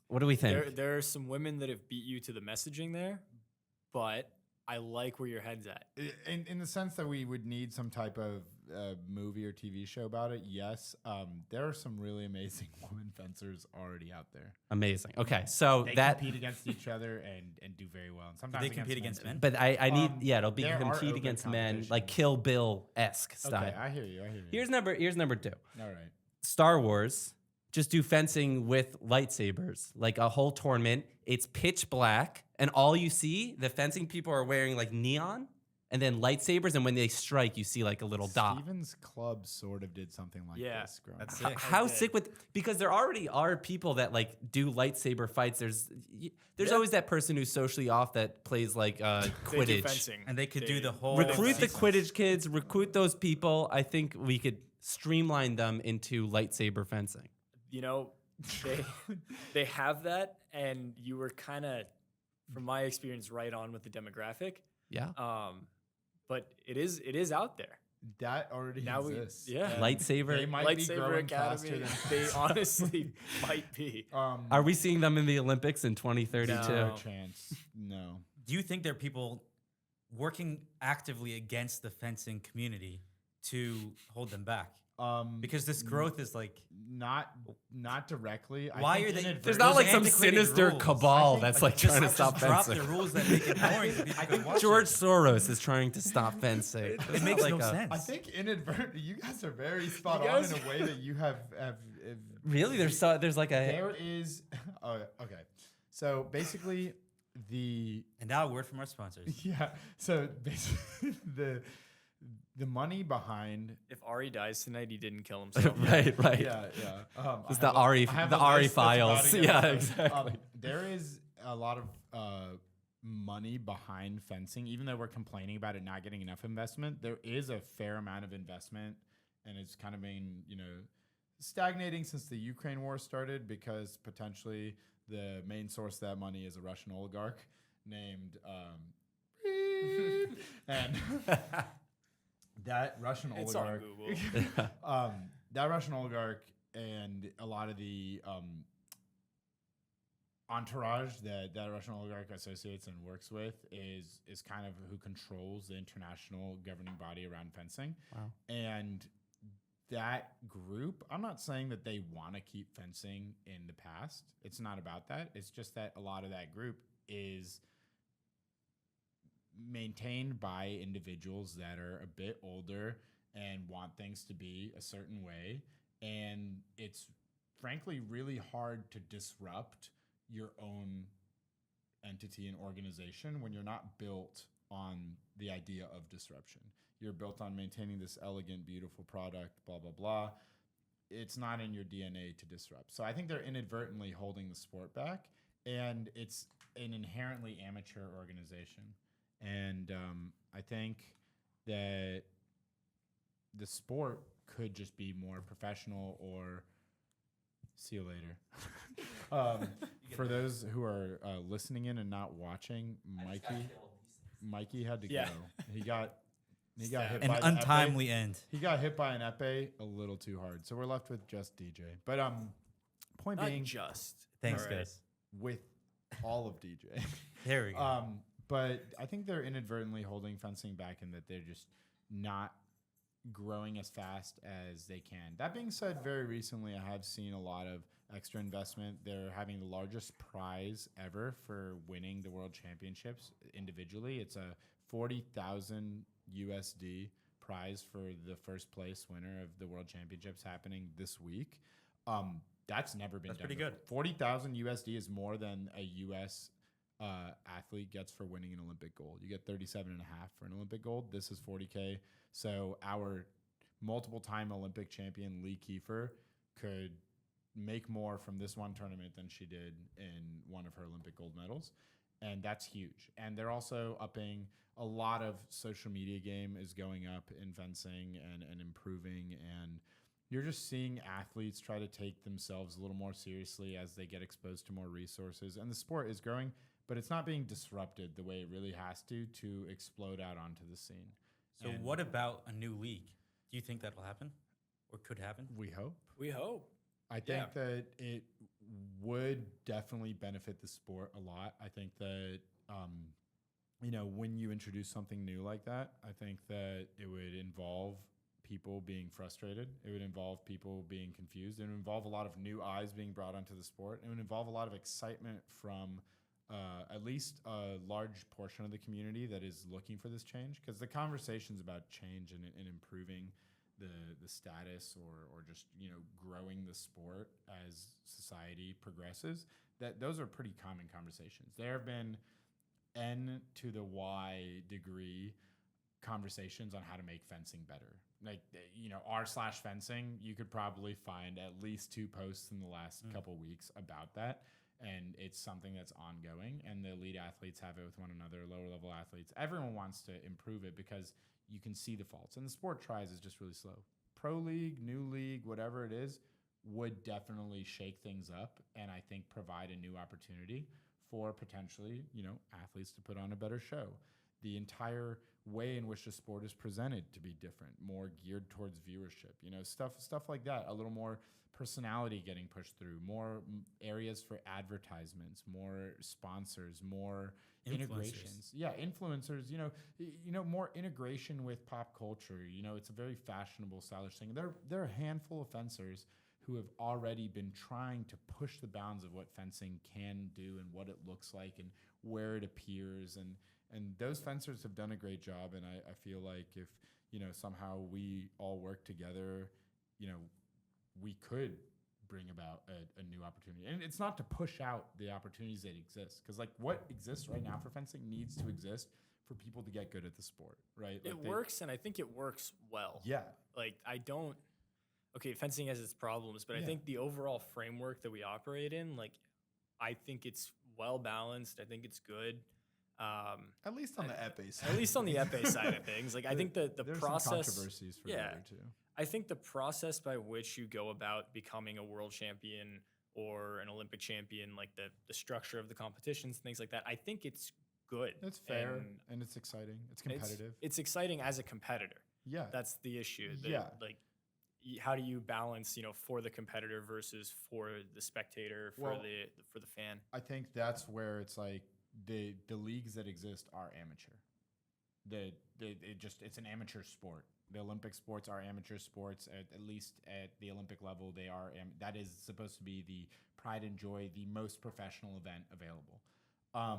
What do we think? There are some women that have beat you to the messaging there, but I like where your head's at. in the sense that we would need some type of movie or TV show about it, yes. There are some really amazing women fencers already out there. Amazing. Okay, so They that. compete against each other and do very well. And sometimes they compete against men? But I need Um, it'll be there are compete open against men like competitions. Kill Bill-esque style. Okay, I hear you. Here's number two. All right. Star Wars. Just do fencing with lightsabers, like a whole tournament. It's pitch black, and all you see, the fencing people are wearing like neon, and then lightsabers, and when they strike, you see like a little dot. Steven's club sort of did something like Yeah, this. Growing that's up. sick. How did. sick because there already are people that like do lightsaber fights. There's Yeah. always that person who's socially off that plays like They do Quidditch. fencing. And they could do the whole Recruit the sequence. Quidditch kids. Recruit those people. I think we could streamline them into lightsaber fencing. You know, they have that, and you were kind of, from my experience, right on with the demographic. Yeah, But it is out there. That already Now exists. yeah. And Lightsaber. They might be Lightsaber growing faster Academy. than They honestly might be. Are we seeing them in the Olympics in 2032? no No. chance. No. Do you think there are people working actively against the fencing community to hold them back? Because this growth is like Not directly. I Why think are they- inadvertently- There's not Those like some antiquated sinister rules. cabal I think, that's like, like just- trying to just stop drop fencing. the rules that make it boring for people to watch George it. Soros is trying to stop fencing. It makes no sense. I think inadvertently, you guys are very spot You on guys- in a way that you have Really, there's like a there is. Oh, okay. So basically, And now a word from our sponsors. yeah. So basically, the money behind. If Ari dies tonight, he didn't kill himself. right. Yeah. It's I the have Ari- I have the a Ari list that's about files. to get Yeah, started. exactly. There is a lot of money behind fencing, even though we're complaining about it not getting enough investment. There is a fair amount of investment, and it's kind of been stagnating since the Ukraine war started because potentially the main source of that money is a Russian oligarch named and that Russian It's on oligarch Google. that Russian oligarch and a lot of the entourage that Russian oligarch associates and works with is kind of who controls the international governing body around fencing. Wow. And that group, I'm not saying that they want to keep fencing in the past. It's not about that. It's just that a lot of that group is maintained by individuals that are a bit older and want things to be a certain way. And it's frankly really hard to disrupt your own entity and organization when you're not built on the idea of disruption. You're built on maintaining this elegant, beautiful product, blah, blah, blah. It's not in your DNA to disrupt. So I think they're inadvertently holding the sport back, and it's an inherently amateur organization. And I think that the sport could just be more professional or see you later. For those who are listening in and not watching, Mikey had to Yeah. go. He got hit An by untimely end. He got hit by an epee a little too hard. So we're left with just DJ. But point Not being, just. Thanks, All right. guys. with all of DJ. There we go. But I think they're inadvertently holding fencing back in that they're just not growing as fast as they can. That being said, very recently I have seen a lot of extra investment. They're having the largest prize ever for winning the world championships individually. It's a 40,000 USD prize for the first place winner of the world championships happening this week. That's never been That's done. pretty before. good. 40,000 USD is more than a US athlete gets for winning an Olympic gold. You get 37 and a half for an Olympic gold. This is 40K. So our multiple time Olympic champion Lee Kiefer could make more from this one tournament than she did in one of her Olympic gold medals. And that's huge. And they're also upping a lot of social media game is going up in fencing and improving. And you're just seeing athletes try to take themselves a little more seriously as they get exposed to more resources. And the sport is growing, but it's not being disrupted the way it really has to explode out onto the scene. So what about a new league? Do you think that'll happen or could happen? We hope. We hope. I think that it would definitely benefit the sport a lot. I think that, when you introduce something new like that, I think that it would involve people being frustrated. It would involve people being confused. It would involve a lot of new eyes being brought onto the sport. It would involve a lot of excitement from at least a large portion of the community that is looking for this change. Because the conversations about change and improving the status or just growing the sport as society progresses, that those are pretty common conversations. There have been N to the Y degree conversations on how to make fencing better. Like, r/fencing, you could probably find at least 2 posts in the last couple weeks about that. And it's something that's ongoing. And the elite athletes have it with one another, lower level athletes. Everyone wants to improve it because you can see the faults. And the sport tries is just really slow. Pro league, new league, whatever it is, would definitely shake things up and I think provide a new opportunity for potentially, athletes to put on a better show. The entire way in which the sport is presented to be different, more geared towards viewership, stuff like that, a little more personality getting pushed through, more areas for advertisements, more sponsors, more integrations. Yeah, influencers, more integration with pop culture. It's a very fashionable, stylish thing. There are a handful of fencers who have already been trying to push the bounds of what fencing can do and what it looks like and where it appears. And those fencers have done a great job. And I feel like if, somehow we all work together, we could bring about a new opportunity. And it's not to push out the opportunities that exist. Because, what exists right now for fencing needs to exist for people to get good at the sport, right? It works, and I think it works well. Yeah. Fencing has its problems, but I think the overall framework that we operate in, I think it's well balanced. I think it's good. At least on the epee side. At least on the epee side of things. I think the there's process. some controversies for there too. I think the process by which you go about becoming a world champion or an Olympic champion, the structure of the competitions, things like that, I think it's good. It's fair and it's exciting. It's competitive. It's exciting as a competitor. Yeah. That's the issue. How do you balance, for the competitor versus for the spectator, for the fan? I think that's where it's the leagues that exist are amateur. It's an amateur sport. The Olympic sports are amateur sports, at least at the Olympic level. They are. That is supposed to be the pride and joy, the most professional event available. Why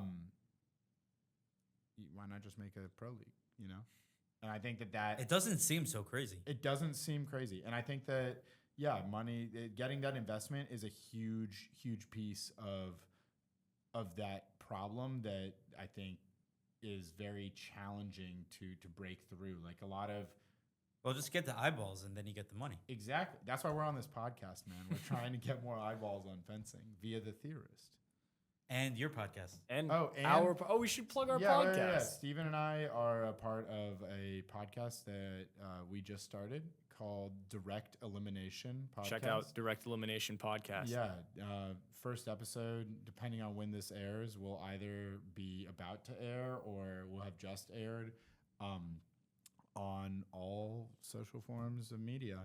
not just make a pro league? And I think that It doesn't seem so crazy. It doesn't seem crazy, and I think that money, getting that investment is a huge, huge piece of that problem that I think is very challenging to break through. A lot of Well, just get the eyeballs and then you get the money. exactly. That's why we're on this podcast, man. We're trying to get more eyeballs on fencing via The Theorist. And your podcast. And and- we should plug our Yeah, podcast. yeah. Steven and I are a part of a podcast that we just started called Direct Elimination Podcast. Check out Direct Elimination Podcast. Yeah. First episode, depending on when this airs, will either be about to air or will have just aired on all social forms of media,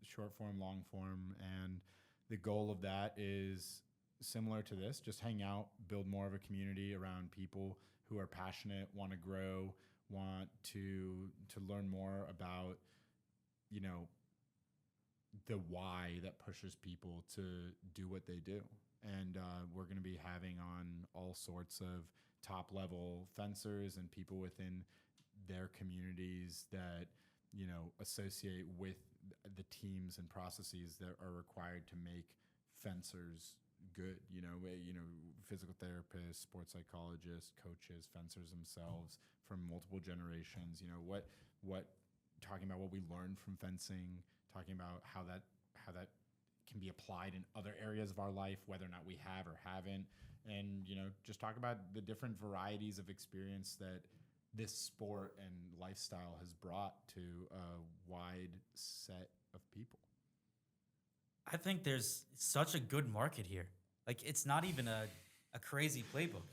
short form, long form. And the goal of that is similar to this, just hang out, build more of a community around people who are passionate, want to grow, want to learn more about, the why that pushes people to do what they do. And we're going to be having on all sorts of top level fencers and people within their communities that, you know, associate with the teams and processes that are required to make fencers good. You know, physical therapists, sports psychologists, coaches, fencers themselves from multiple generations. You know, what talking about what we learned from fencing, talking about how that can be applied in other areas of our life, whether or not we have or haven't, and, you know, just talk about the different varieties of experience that this sport and lifestyle has brought to a wide set of people. I think there's such a good market here. Like, it's not even a crazy playbook.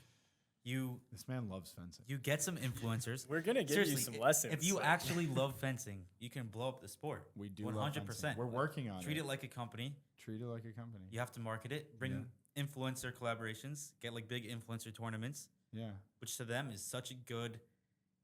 This man loves fencing. You get some influencers. We're gonna give you Seriously, some lessons. If you so- actually love fencing, you can blow up the sport. We do 100%. 100%. We're working on it. Treat it like a company. Treat it like a company. You have to market it. Bring influencer collaborations. Get like big influencer tournaments, Yeah. which to them is such a good,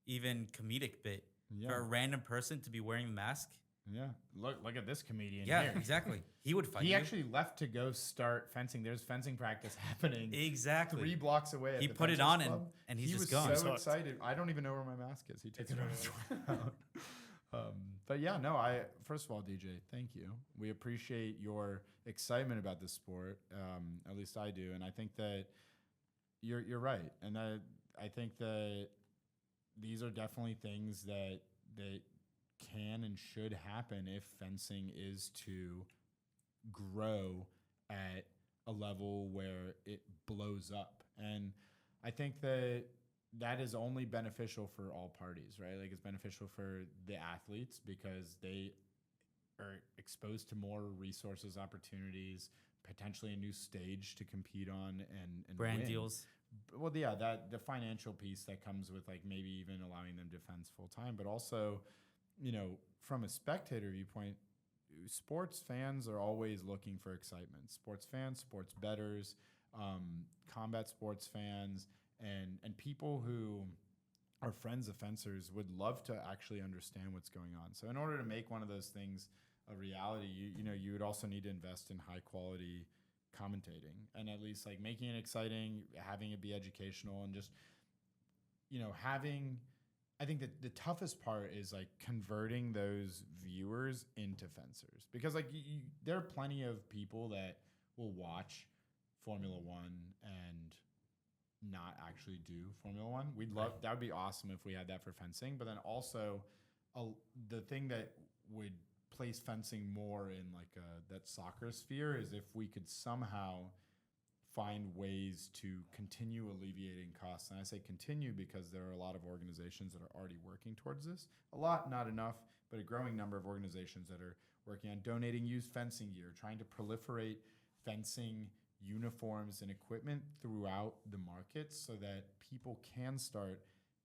even comedic bit Yeah. for a random person to be wearing a mask. Yeah. Look at this comedian Yeah, here. exactly. He would fight He you. actually left to go start fencing. There's fencing practice happening Exactly. 3 blocks away. At He the put it Fencers on Club. and he's he just was gone. so Hooked. excited. I don't even know where my mask is. He took It's it out. But yeah, no. First of all, DJ, thank you. We appreciate your excitement about this sport. At least I do, and I think that you're right. And I think that these are definitely things that can and should happen if fencing is to grow at a level where it blows up. And I think that is only beneficial for all parties, right? Like, it's beneficial for the athletes because they are exposed to more resources, opportunities, potentially a new stage to compete on and Brand win. deals. Well, yeah, that the financial piece that comes with, like, maybe even allowing them to fence full time, but also, you know, from a spectator viewpoint, sports fans are always looking for excitement. Sports fans, sports bettors, combat sports fans, and people who are friends of fencers would love to actually understand what's going on. So in order to make one of those things a reality, you would also need to invest in high quality commentating and at least like making it exciting, having it be educational, and just, you know, I think that the toughest part is like converting those viewers into fencers, because like there are plenty of people that will watch Formula One and not actually do Formula One. We'd love that would be awesome if we had that for fencing, but then also the thing that would place fencing more in like that soccer sphere is if we could somehow find ways to continue alleviating costs. And I say continue because there are a lot of organizations that are already working towards this. A lot, not enough, but a growing number of organizations that are working on donating used fencing gear, trying to proliferate fencing uniforms and equipment throughout the market so that people can start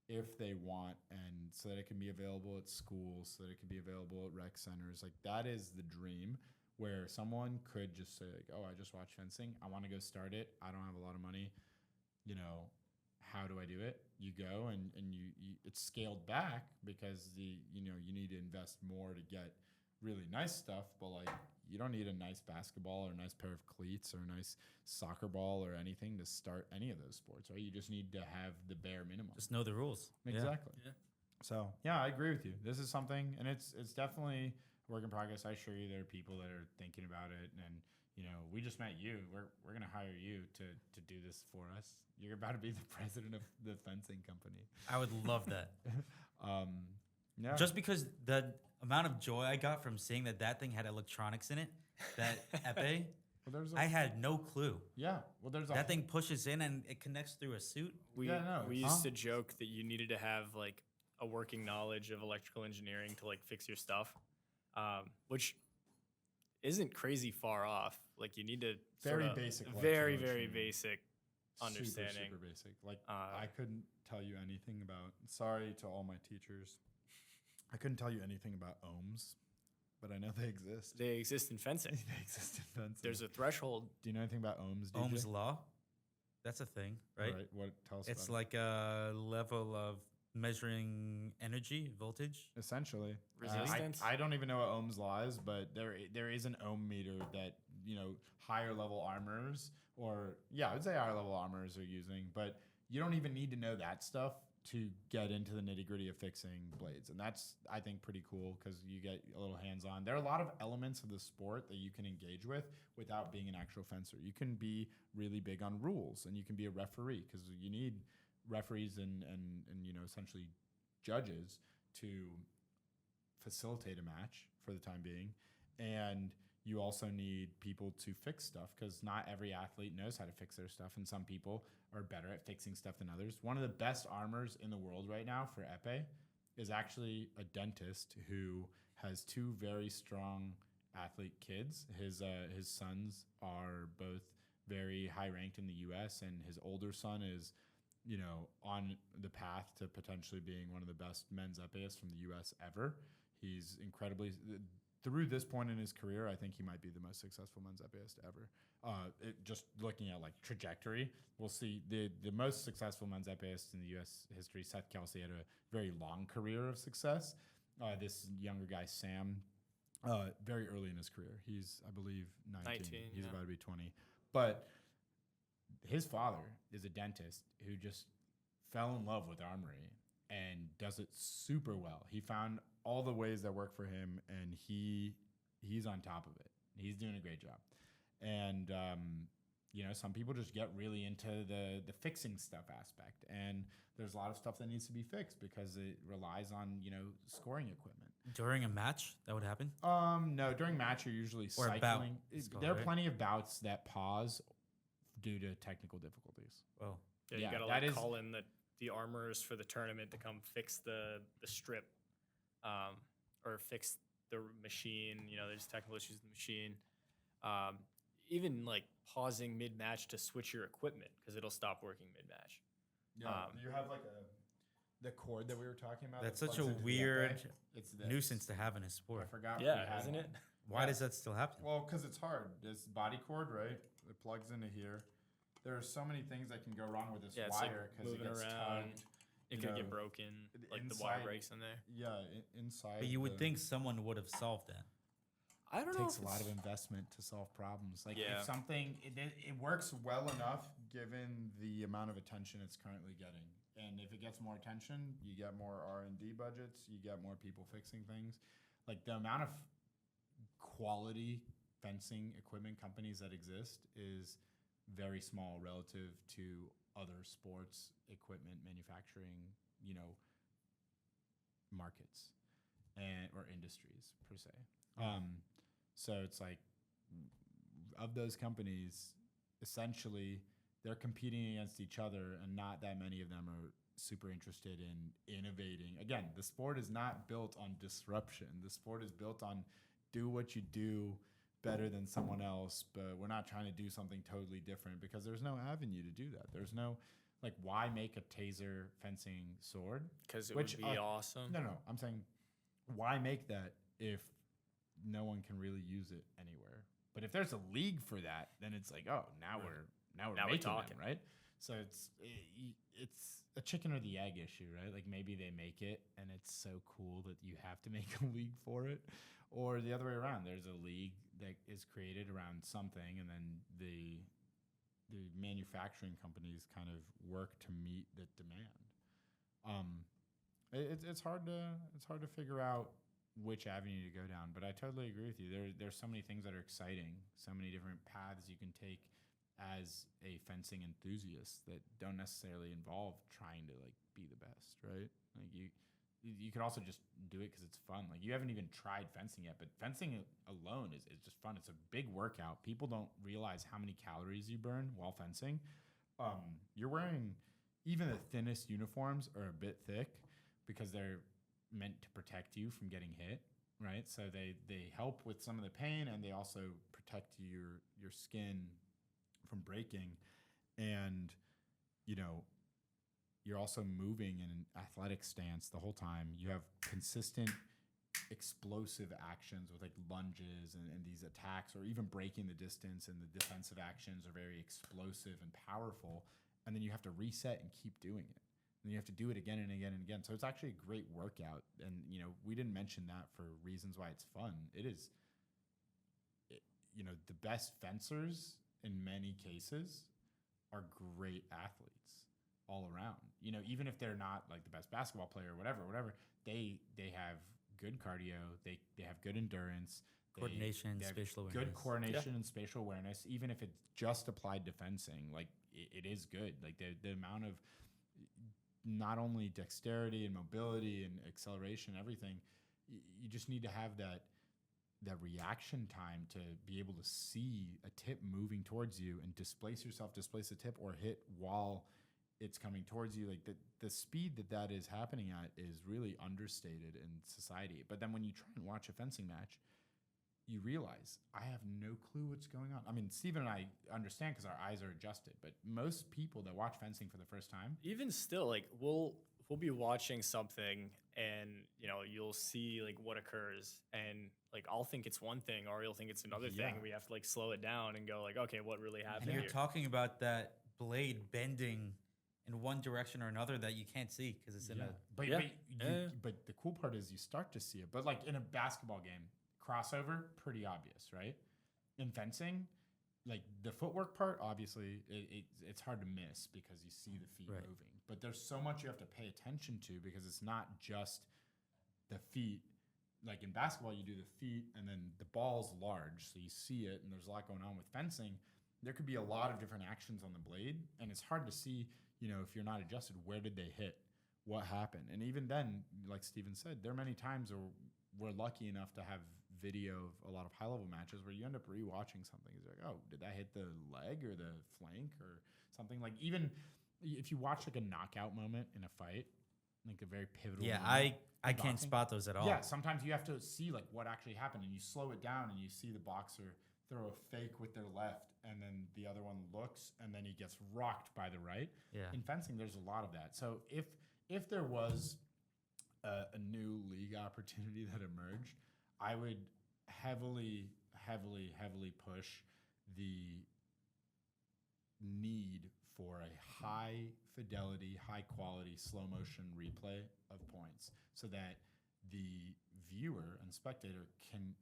if they want, and so that it can be available at schools, so that it can be available at rec centers. Like, that is the dream, where someone could just say, like, oh, I just watched fencing, I want to go start it, I don't have a lot of money, you know, how do I do it? You go and you it's scaled back because you need to invest more to get really nice stuff, but like, you don't need a nice basketball or a nice pair of cleats or a nice soccer ball or anything to start any of those sports, right? You just need to have the bare minimum. Just know the rules. Exactly. Yeah. So yeah, I agree with you. This is something, and it's definitely a work in progress. I assure you, there are people that are thinking about it, and you know, we just met you. We're gonna hire you to do this for us. You're about to be the president of the fencing company. I would love that. Yeah. Just because the amount of joy I got from seeing that thing had electronics in it, that epee, well, there's I had no clue. yeah. Well, there's That thing pushes in and it connects through a suit. We Yeah, no, used to joke that you needed to have like a working knowledge of electrical engineering to like fix your stuff, which isn't crazy far off. Like, you need to Very sorta- basic very electrical very engineering. basic understanding. Super basic. Like, Uh, I couldn't tell you anything about. Sorry to all my teachers. I couldn't tell you anything about ohms, but I know they exist. They exist in fencing. They exist in fencing. There's a threshold. Do you know anything about ohms? DJ? Ohm's law. That's a thing, right? What? Tell us It's about like a level of measuring energy, voltage. Essentially. Resistance? I don't even know what Ohm's law is, but there is an ohm meter that, higher level armors I would say higher level armors are using, but you don't even need to know that stuff to get into the nitty gritty of fixing blades. And that's, I think, pretty cool because you get a little hands on. There are a lot of elements of the sport that you can engage with without being an actual fencer. You can be really big on rules and you can be a referee because you need referees and essentially judges to facilitate a match for the time being. And you also need people to fix stuff because not every athlete knows how to fix their stuff, and some people are better at fixing stuff than others. One of the best armors in the world right now for epee is actually a dentist who has two very strong athlete kids. His sons are both very high ranked in the U.S., and his older son is on the path to potentially being one of the best men's epeists from the U.S. ever. He's incredibly, through this point in his career, I think he might be the most successful men's epeist ever. Just looking at like trajectory, we'll see the most successful men's epeist in the U.S. history, Seth Kelsey, had a very long career of success. This younger guy, Sam, very early in his career. He's, I believe, 19. He's about to be 20. But his father is a dentist who just fell in love with armory and does it super well. He found all the ways that work for him, and he's on top of it. He's doing a great job. And some people just get really into the fixing stuff aspect, and there's a lot of stuff that needs to be fixed because it relies on scoring equipment. During a match, that would happen? No, during match you're usually Or a bout. cycling. It's called, There are right? plenty of bouts that pause due to technical difficulties. Well, Yeah, you Yeah, gotta that is- call in the armorers for the tournament to come fix the strip, or fix the machine. There's technical issues with the machine. Even like pausing mid match to switch your equipment because it'll stop working mid match. You have like the cord that we were talking about. that's that such a plugs into the weird epee. It's this. nuisance to have in a I sport. forgot. we Yeah, had isn't one. it? Why does that still happen? Well, because it's hard. This body cord, right? It plugs into here. There are so many things that can go wrong with this Yeah, it's like wire because it moving gets around. tugged. It you could know, get broken, like the inside- wire breaks in there. Yeah, inside. But you would the- think someone would have solved that. I don't it know. takes a lot of investment to solve problems. Like Yeah. if something it works well enough given the amount of attention it's currently getting, and if it gets more attention, you get more R&D budgets, you get more people fixing things. Like the amount of quality fencing equipment companies that exist is very small relative to other sports equipment manufacturing, markets or industries per se. So it's like of those companies, essentially they're competing against each other, and not that many of them are super interested in innovating. Again, the sport is not built on disruption. The sport is built on do what you do better than someone else, but we're not trying to do something totally different because there's no avenue to do that. There's no, like, why make a taser fencing sword? Because it Which, would be awesome. No, I'm saying why make that if no one can really use it anywhere? But if there's a league for that, then it's like, oh, now we're Now we're making them, talking. right? So it's a chicken or the egg issue, right? Like maybe they make it and it's so cool that you have to make a league for it, or the other way around. There's a league that is created around something, and then the manufacturing companies kind of work to meet the demand. It's hard to figure out which avenue to go down, but I totally agree with you. There's so many things that are exciting, so many different paths you can take as a fencing enthusiast that don't necessarily involve trying to like be the best, right? Like you could also just do it because it's fun. Like you haven't even tried fencing yet, but fencing alone is just fun. It's a big workout. People don't realize how many calories you burn while fencing. You're wearing, even the thinnest uniforms are a bit thick because they're meant to protect you from getting hit, right? So they help with some of the pain, and they also protect your skin from breaking. And you're also moving in an athletic stance the whole time. You have consistent explosive actions with like lunges and these attacks, or even breaking the distance, and the defensive actions are very explosive and powerful. And then you have to reset and keep doing it. and you have to do it again and again and again. So it's actually a great workout. And, we didn't mention that for reasons why it's fun. It is, the best fencers in many cases are great athletes all around. Even if they're not like the best basketball player or whatever, they have good cardio. They have good endurance. Coordination, they have spatial awareness. good coordination and spatial awareness. Even if it's just applied to fencing, like it is good. Like the amount of not only dexterity and mobility and acceleration, everything, you just need to have that reaction time to be able to see a tip moving towards you and displace the tip, or hit while it's coming towards you. Like the speed that is happening at is really understated in society. But then when you try and watch a fencing match, you realize I have no clue what's going on. I mean, Steven and I understand because our eyes are adjusted, but most people that watch fencing for the first time, even still, like we'll be watching something and you'll see like what occurs, and like I'll think it's one thing or you'll think it's another thing, and we have to like slow it down and go like, okay, what really happened And you're here? talking about that blade bending in one direction or another that you can't see because it's in a. but Yeah. but the cool part is you start to see it. But like in a basketball game, crossover, pretty obvious, right? In fencing, like the footwork part, obviously it's hard to miss because you see the feet Right. moving. But there's so much you have to pay attention to because it's not just the feet. Like in basketball, you do the feet and then the ball's large, so you see it, and there's a lot going on. With fencing, there could be a lot of different actions on the blade, and it's hard to see, if you're not adjusted, where did they hit? What happened? And even then, like Steven said, there are many times where we're lucky enough to have video of a lot of high-level matches where you end up rewatching something. It's like, oh, did that hit the leg or the flank or something? Like even if you watch like a knockout moment in a fight, like a very pivotal Yeah, moment I in can't boxing, spot those at all. yeah, sometimes you have to see like what actually happened, and you slow it down and you see the boxer throw a fake with their left, and then the other one looks, and then he gets rocked by the right. Yeah. In fencing, there's a lot of that. So if there was a new league opportunity that emerged, I would heavily push the need for a high fidelity, high quality, slow motion replay of points so that the viewer and spectator can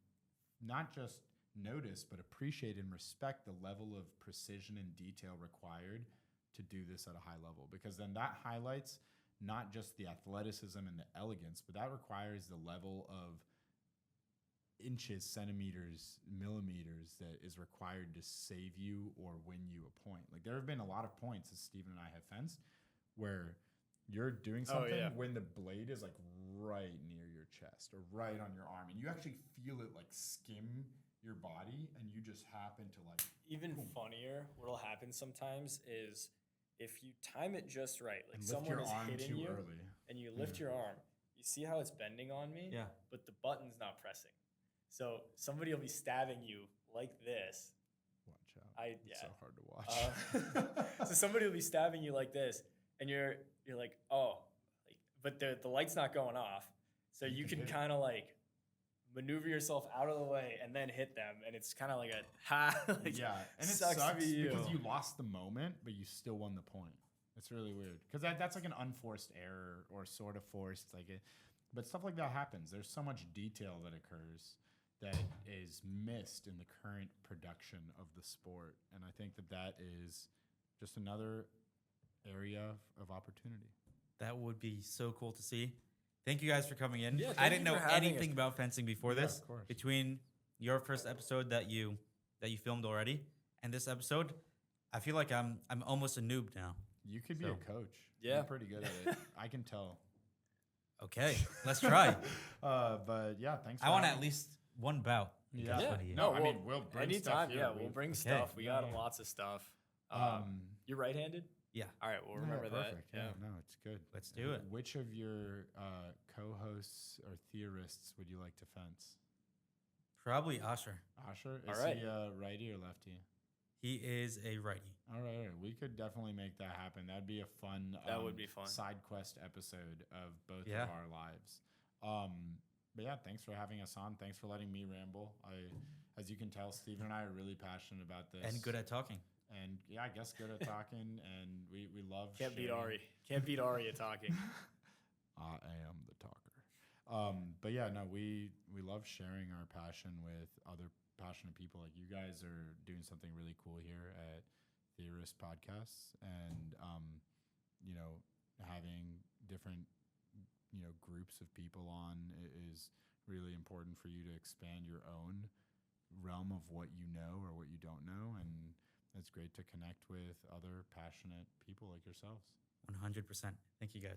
not just notice but appreciate and respect the level of precision and detail required to do this at a high level, because then that highlights not just the athleticism and the elegance, but that requires the level of inches, centimeters, millimeters that is required to save you or win you a point. Like there have been a lot of points, as Steven and I have fenced, where you're doing something when the blade is like right near your chest or right on your arm, and you actually feel it like skim your body, and you just happen to like. Even funnier, what'll happen sometimes is if you time it just right, like And lift someone your is arm hitting too you early. and you lift your arm, you see how it's bending on me? Yeah. But the button's not pressing. So somebody will be stabbing you like this. Watch out. It's yeah. so hard to watch. So somebody will be stabbing you like this, and you're like, oh, like, but the light's not going off, so you can hit it. kind of like maneuver yourself out of the way and then hit them, and it's kind of like a ha. Like, yeah, and it sucks sucks for you. because you lost the moment, but you still won the point. It's really weird because that's like an unforced error or sort of forced, like it. But stuff like that happens. There's so much detail that occurs that is missed in the current production of the sport, and I think that is just another area of opportunity. That would be so cool to see. Thank you guys for coming in. Yeah, I thank didn't you know for having anything us. about fencing before Yeah, this. of course. Between your first episode that you filmed already and this episode, I feel like I'm almost a noob now. You could be So, a coach. yeah. You're pretty good at it. I can tell. Okay, let's try. But yeah, thanks. I for want having at least one bout. Yeah. That's Yeah. what he is. No, I well, mean, we'll bring stuff anytime. here. Yeah, we'll bring stuff. We got Yeah. lots of stuff. Um, You're right-handed? Yeah, All right, we'll No, remember that. perfect. Yeah, no, it's good. Let's do it. Which of your co-hosts or theorists would you like to fence? probably Asher. Asher, All is right. he righty or lefty? He is a righty. All right, we could definitely make that happen. That'd be a fun. That would be fun. Side quest episode of both Yeah. of our lives. But yeah, thanks for having us on. Thanks for letting me ramble. As you can tell, Steven and I are really passionate about this And good at talking. and yeah, I guess good at talking, and we love. Can't beat sharing. Ari. Can't beat Ari at talking. I am the talker. But yeah, no, we love sharing our passion with other passionate people. Like you guys are doing something really cool here at Theorist Podcasts, and you know, having different groups of people on is really important for you to expand your own realm of what you know or what you don't know, and it's great to connect with other passionate people like yourselves. 100%. Thank you guys.